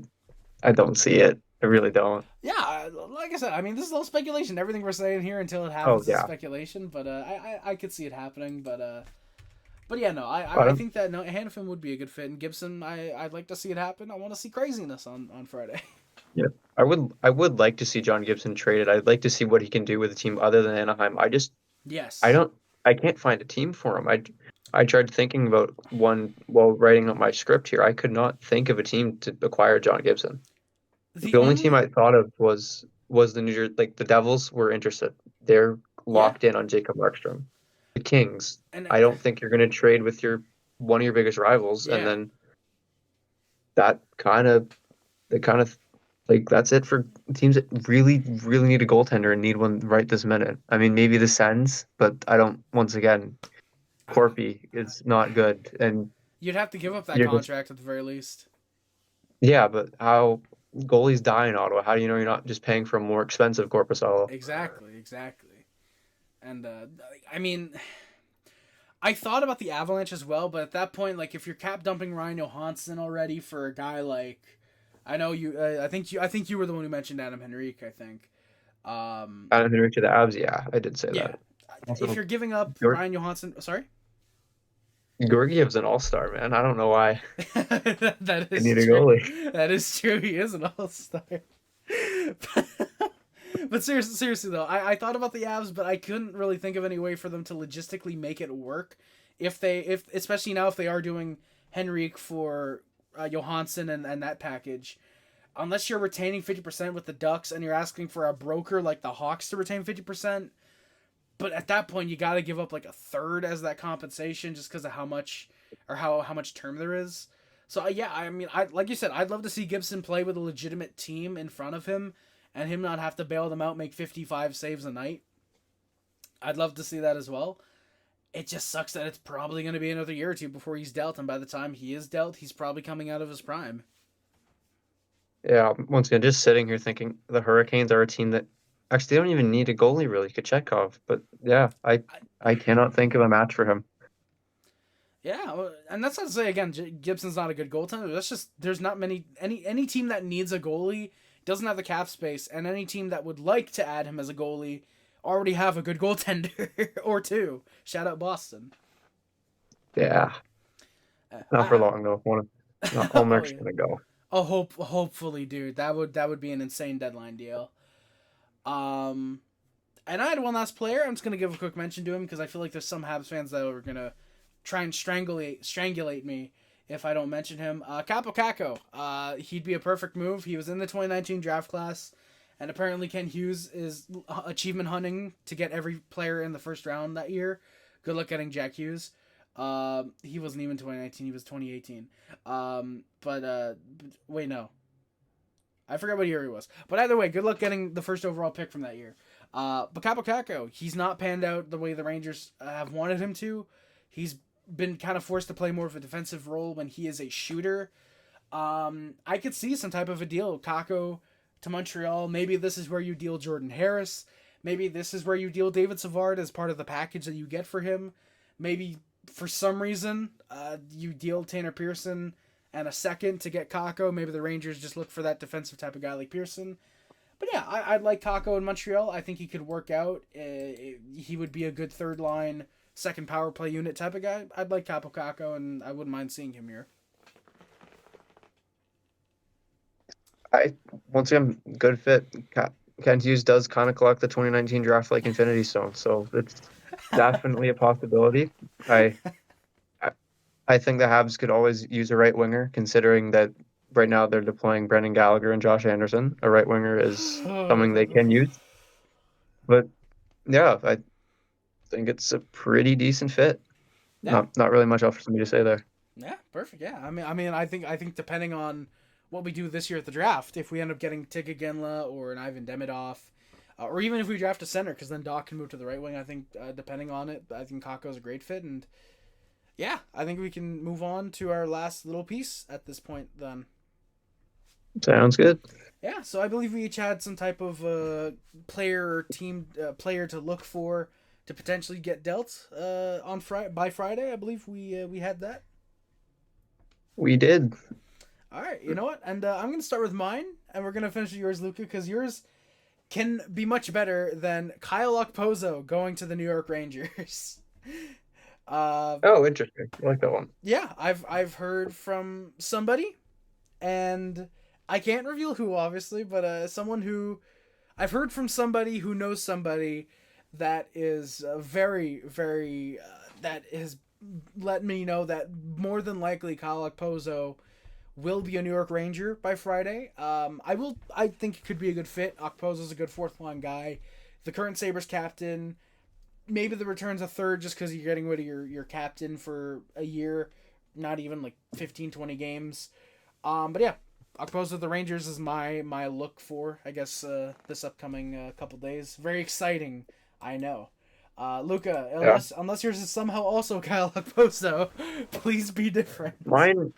Speaker 2: I don't see it. I really don't.
Speaker 1: yeah, like I said, I mean, this is all speculation. Everything we're saying here until it
Speaker 2: Oh
Speaker 1: happens is
Speaker 2: yeah,
Speaker 1: speculation. But I could see it happening. But yeah, no,
Speaker 2: I
Speaker 1: I
Speaker 2: don't.
Speaker 1: think that no, Hannafin would be a good fit, and Gibson, I'd like to see it happen. I want to see craziness on Friday.
Speaker 2: Yeah, I would like to see John Gibson traded. I'd like to see what he can do with a team other than Anaheim. I
Speaker 1: Yes.
Speaker 2: don't I can't find a team for him. I tried thinking about one while writing up my script here. I could not think of a team to acquire John Gibson.
Speaker 1: The
Speaker 2: The only team
Speaker 1: only
Speaker 2: I thought of was the New Jersey, like the Devils were interested. They're
Speaker 1: yeah,
Speaker 2: locked in on Jacob Markstrom. The Kings,
Speaker 1: and
Speaker 2: I don't think you're going to trade with your one of your biggest rivals, and
Speaker 1: yeah,
Speaker 2: then that kind of like that's it for teams that really really need a goaltender and need one right this minute. I mean, maybe the Sens, but I don't. Once again, Corpy is not good, and
Speaker 1: you'd have to give up that
Speaker 2: you're just
Speaker 1: contract at the very least.
Speaker 2: yeah. But how goalies die in Ottawa? How do you know you're not just paying for a more expensive Corpusalo?
Speaker 1: Exactly, exactly. And I mean, I thought about the Avalanche as well, but at that point, like if you're cap dumping Ryan Johansson already for a guy like, I know you, I think you were the one who mentioned Adam Henrique. I think, um,
Speaker 2: Adam Henrik to the Avs, yeah, I did say
Speaker 1: yeah,
Speaker 2: that.
Speaker 1: if
Speaker 2: Also,
Speaker 1: you're giving up
Speaker 2: Geor-
Speaker 1: Ryan Johansson, sorry,
Speaker 2: Georgiev's an all-star, man. I don't know why
Speaker 1: that
Speaker 2: they
Speaker 1: is
Speaker 2: need a
Speaker 1: true.
Speaker 2: goalie.
Speaker 1: That is true. He is an all star. But seriously though, I thought about the Avs, but I couldn't really think of any way for them to logistically make it work. If especially now if they are doing Henrique for Johansson and that package, unless you're retaining 50% with the Ducks and you're asking for a broker like the Hawks to retain 50%, but at that point you got to give up like a third as that compensation just because of how much or how much term there is. So yeah, I mean, I like you said, I'd love to see Gibson play with a legitimate team in front of him and him not have to bail them out, make 55 saves a night. I'd love to see that as well. It just sucks that it's probably going to be another year or two before he's dealt, and by the time he is dealt, he's probably coming out of his prime.
Speaker 2: Yeah, once again, just sitting here thinking the Hurricanes are a team that actually they don't even need a goalie really, Kochetkov. But yeah, I cannot think of a match for him.
Speaker 1: Yeah, and that's not to say again Gibson's not a good goaltender. That's just there's not many any team that needs a goalie doesn't have the cap space, and any team that would like to add him as a goalie already have a good goaltender or two. Shout out Boston.
Speaker 2: Yeah, not for long though. One, not
Speaker 1: Oh
Speaker 2: Olmark's
Speaker 1: yeah.
Speaker 2: gonna go.
Speaker 1: Hopefully, dude. That would be an insane deadline deal. Um, and I had one last player. I'm just gonna give a quick mention to him because I feel like there's some Habs fans that are gonna try and strangulate me if I don't mention him. Capo Caco. He'd be a perfect move. He was in the 2019 draft class, And apparently Ken Hughes is achievement hunting to get every player in the first round that year. Good luck getting Jack Hughes. He wasn't even 2019. He was 2018. Wait, no. I forgot what year he was. But either way, good luck getting the first overall pick from that year. But Kaapo Kakko, he's not panned out the way the Rangers have wanted him to. He's been kind of forced to play more of a defensive role when he is a shooter. I could see some type of a deal. Kakko to Montreal. Maybe this is where you deal Jordan Harris. Maybe this is where you deal David Savard as part of the package that you get for him. Maybe for some reason you deal Tanner Pearson and a second to get Kakko. Maybe the Rangers just look for that defensive type of guy like Pearson. But yeah, I'd like Kakko in Montreal. I think he could work out. He would be a good third line, second power play unit type of guy. I'd like Kaapo Kakko, and I wouldn't mind seeing him here.
Speaker 2: Once again, good fit. Kent Hughes does kind of collect the 2019 draft like Infinity Stone, so it's definitely a possibility. I think the Habs could always use a right winger, considering that right now they're deploying Brendan Gallagher and Josh Anderson. A right winger is something they can use. But yeah, I think it's a pretty decent fit.
Speaker 1: Yeah.
Speaker 2: Not really much else for me to say there.
Speaker 1: Yeah, perfect. Yeah, I think depending on what we do this year at the draft, if we end up getting Tika Genla or an Ivan Demidov, or even if we draft a center, because then Doc can move to the right wing. I think depending on it, I think Kakko's a great fit, and yeah, I think we can move on to our last little piece at this point. Then.
Speaker 2: Sounds good.
Speaker 1: Yeah, so I believe we each had some type of player or team player to look for to potentially get dealt by Friday. I believe we had that.
Speaker 2: We did.
Speaker 1: All right, you know what? And I'm going to start with mine, and we're going to finish with yours, Luca, because yours can be much better than Kyle Okposo going to the New York Rangers.
Speaker 2: Oh, interesting. I like that one.
Speaker 1: Yeah, I've heard from somebody, and I can't reveal who, obviously, but someone who I've heard from somebody who knows somebody that is very, very that has let me know that more than likely Kyle Okposo will be a New York Ranger by Friday. I think it could be a good fit. Okposo's a good fourth line guy. The current Sabres captain. Maybe the return's a third just because you're getting rid of your captain for a year. Not even like 15, 20 games. But yeah, Okposo the Rangers is my look for, I guess, this upcoming couple days. Very exciting, I know. Luca, unless yours is somehow also Kyle Okposo, please be different.
Speaker 2: Mine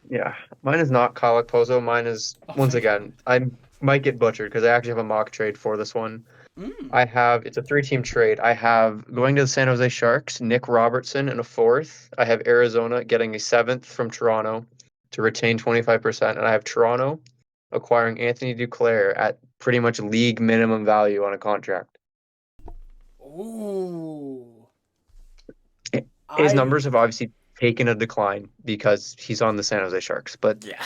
Speaker 2: is not Kyle Okposo. Mine is, once again, I might get butchered because I actually have a mock trade for this one. It's a 3-team trade. I have going to the San Jose Sharks, Nick Robertson in a 4th. I have Arizona getting a 7th from Toronto to retain 25%. And I have Toronto acquiring Anthony Duclair at pretty much league minimum value on a contract.
Speaker 1: Ooh.
Speaker 2: His numbers have obviously taken a decline because he's on the San Jose Sharks. But
Speaker 1: yeah,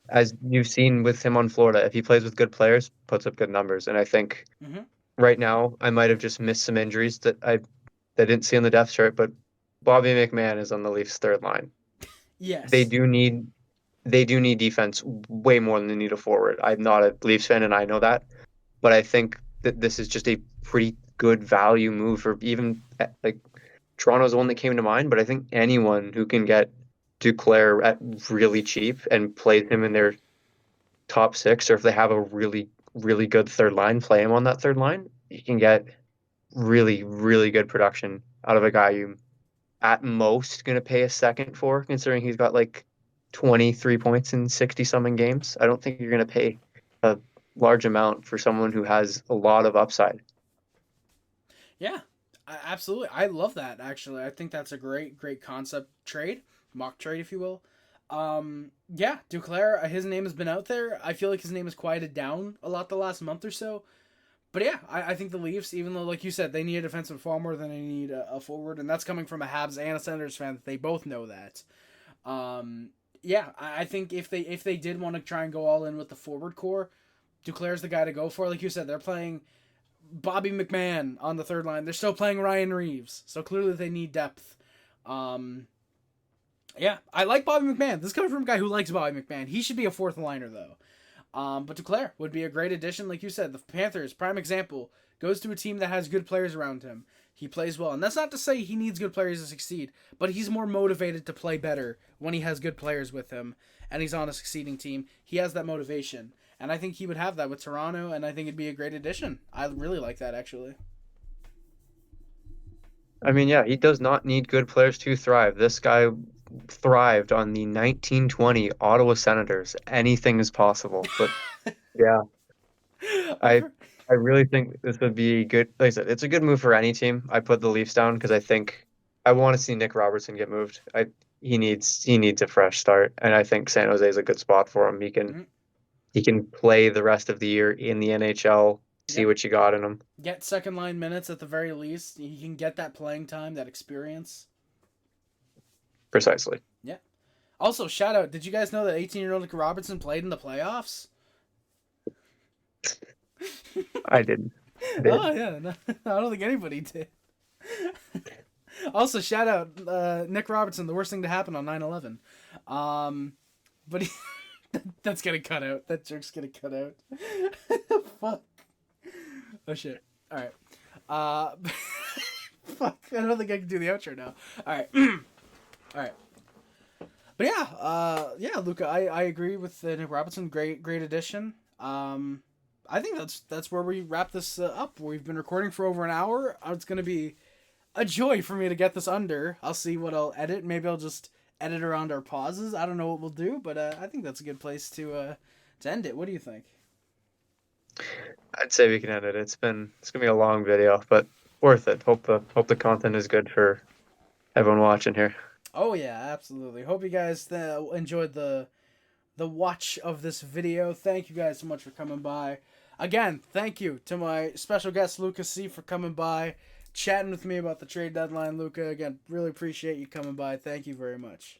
Speaker 2: as you've seen with him on Florida, if he plays with good players, puts up good numbers. And I think right now I might have just missed some injuries that I didn't see on the depth chart. But Bobby McMahon is on the Leafs' third line.
Speaker 1: Yes,
Speaker 2: They do need defense way more than they need a forward. I'm not a Leafs fan, and I know that. But I think that this is just a pretty good value move for even like Toronto's the one that came to mind, but I think anyone who can get Duclair at really cheap and play him in their top 6, or if they have a really, really good third line, play him on that third line, you can get really, really good production out of a guy you at most going to pay a second for, considering he's got like 23 points in 60-something games. I don't think you're going to pay a large amount for someone who has a lot of upside.
Speaker 1: Yeah, absolutely. I love that, actually. I think that's a great concept trade, mock trade, if you will. Yeah, Duclair, his name has been out there. I feel like his name has quieted down a lot the last month or so. But yeah, I think the Leafs, even though, like you said, they need a defensive far more than they need a forward, and that's coming from a Habs and a Senators fan, that they both know that. Yeah, I think if they did want to try and go all in with the forward core, Duclair's the guy to go for. Like you said, they're playing Bobby McMahon on the third line. They're still playing Ryan Reeves, so clearly they need depth. Yeah, I like Bobby McMahon. This is coming from a guy who likes Bobby McMahon. He should be a fourth liner, though. But Duclair would be a great addition. Like you said, the Panthers, prime example, goes to a team that has good players around him. He plays well. And that's not to say he needs good players to succeed, but he's more motivated to play better when he has good players with him and he's on a succeeding team. He has that motivation. And I think he would have that with Toronto, and I think it'd be a great addition. I really like that, actually.
Speaker 2: I mean, yeah, he does not need good players to thrive. This guy thrived on the 1920 Ottawa Senators. Anything is possible. But yeah, I I really think this would be good. Like I said, it's a good move for any team. I put the Leafs down because I think I want to see Nick Robertson get moved. He needs a fresh start, and I think San Jose is a good spot for him. He can play the rest of the year in the NHL, see
Speaker 1: Yep.
Speaker 2: what you got in him.
Speaker 1: Get second line minutes at the very least. He can get that playing time, that experience.
Speaker 2: Precisely.
Speaker 1: Yeah. Also, shout out, did you guys know that 18-year-old Nick Robertson played in the playoffs?
Speaker 2: I didn't.
Speaker 1: Oh, yeah. No, I don't think anybody did. Also, shout out Nick Robertson, the worst thing to happen on 9/11. But that's going to cut out. That joke's going to cut out. Fuck. Oh, shit. All right. Fuck. I don't think I can do the outro now. All right. All right. But yeah, Luca, I agree with Nick Robinson. Great addition. I think that's where we wrap this up. We've been recording for over an hour. It's gonna be a joy for me to get this under. I'll see what I'll edit. Maybe I'll just edit around our pauses. I don't know what we'll do, but I think that's a good place to end it. What do you think?
Speaker 2: I'd say we can end it. It's gonna be a long video, but worth it. Hope the content is good for everyone watching here.
Speaker 1: Oh yeah, absolutely. Hope you guys enjoyed the watch of this video. Thank you guys so much for coming by. Again, thank you to my special guest Luca C for coming by, chatting with me about the trade deadline. Luca, again, really appreciate you coming by. Thank you very much.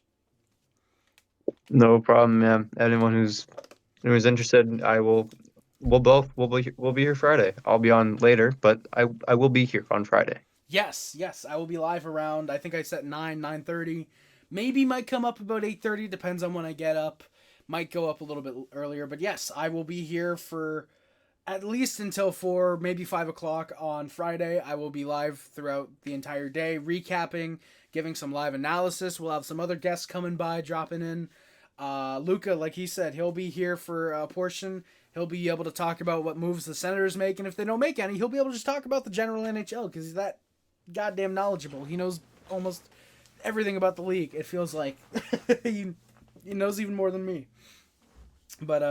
Speaker 2: No problem, man. Anyone who's interested, we'll be here Friday. I'll be on later, but I will be here on Friday.
Speaker 1: Yes, I will be live around, I think I set 9:30. Maybe might come up about 8:30, depends on when I get up. Might go up a little bit earlier, but yes, I will be here for at least until 4, maybe 5 o'clock on Friday. I will be live throughout the entire day, recapping, giving some live analysis. We'll have some other guests coming by, dropping in. Luca, like he said, he'll be here for a portion. He'll be able to talk about what moves the Senators make, and if they don't make any, he'll be able to just talk about the general NHL, because he's that goddamn knowledgeable. He knows almost everything about the league. It feels like he knows even more than me. But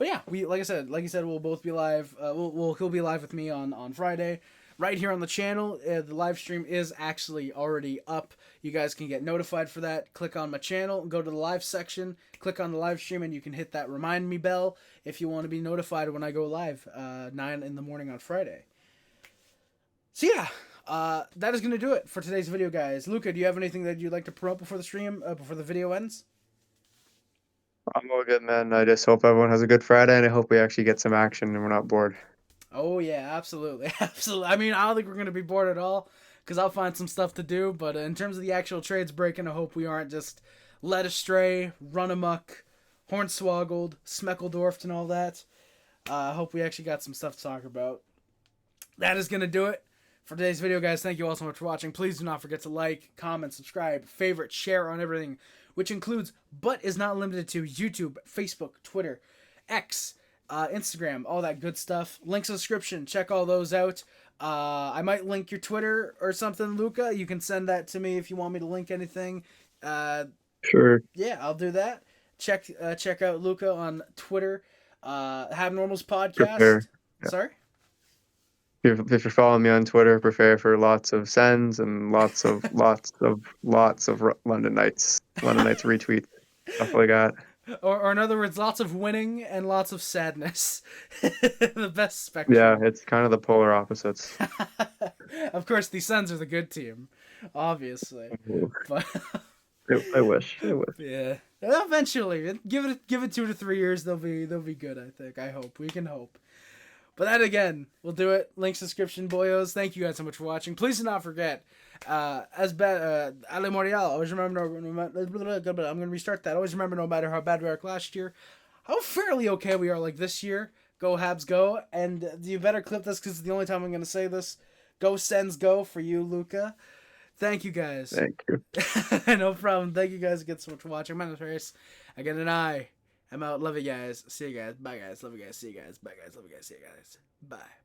Speaker 1: yeah, like I said, we'll both be live. He'll be live with me on Friday, right here on the channel. The live stream is actually already up. You guys can get notified for that. Click on my channel, go to the live section, click on the live stream, and you can hit that remind me bell if you want to be notified when I go live 9 in the morning on Friday. So yeah. That is going to do it for today's video, guys. Luca, do you have anything that you'd like to promote before the stream, before the video ends?
Speaker 2: I'm all good, man. I just hope everyone has a good Friday, and I hope we actually get some action and we're not bored.
Speaker 1: Oh, yeah, absolutely. Absolutely. I mean, I don't think we're going to be bored at all, because I'll find some stuff to do, but in terms of the actual trades breaking, I hope we aren't just led astray, run amok, hornswoggled, smeckledorfed, and all that. I hope we actually got some stuff to talk about. That is going to do it for today's video, guys. Thank you all so much for watching. Please do not forget to like, comment, subscribe, favorite, share on everything, which includes, but is not limited to, YouTube, Facebook, Twitter, X, Instagram, all that good stuff. Links in the description. Check all those out. I might link your Twitter or something, Luca. You can send that to me if you want me to link anything.
Speaker 2: Sure.
Speaker 1: Yeah, I'll do that. Check out Luca on Twitter. Have Normal's podcast.
Speaker 2: Prepare. Yeah.
Speaker 1: Sorry?
Speaker 2: If you're following me on Twitter, prepare for lots of sends and lots of London Knights retweets, stuff like that.
Speaker 1: Or in other words, lots of winning and lots of sadness. The best spectrum.
Speaker 2: Yeah, it's kind of the polar opposites.
Speaker 1: Of course, the Suns are the good team, obviously. But
Speaker 2: I wish.
Speaker 1: Yeah, eventually, give it 2 to 3 years, they'll be good. I think. I hope we can hope. But that again, we'll do it. Links description, boyos. Thank you guys so much for watching. Please do not forget, Ale Morial. Always remember. I'm going to restart that. Always remember, no matter how bad we are last year, how fairly okay we are. Like this year, go Habs go, and you better clip this because it's the only time I'm gonna say this. Go Sens go for you, Luca. Thank you guys.
Speaker 2: Thank you.
Speaker 1: No problem. Thank you guys again so much for watching. My name is Harris. Again, and I'm out. Love you guys. See you guys. Bye guys. Love you guys. See you guys. Bye guys. Love you guys. See you guys. Bye.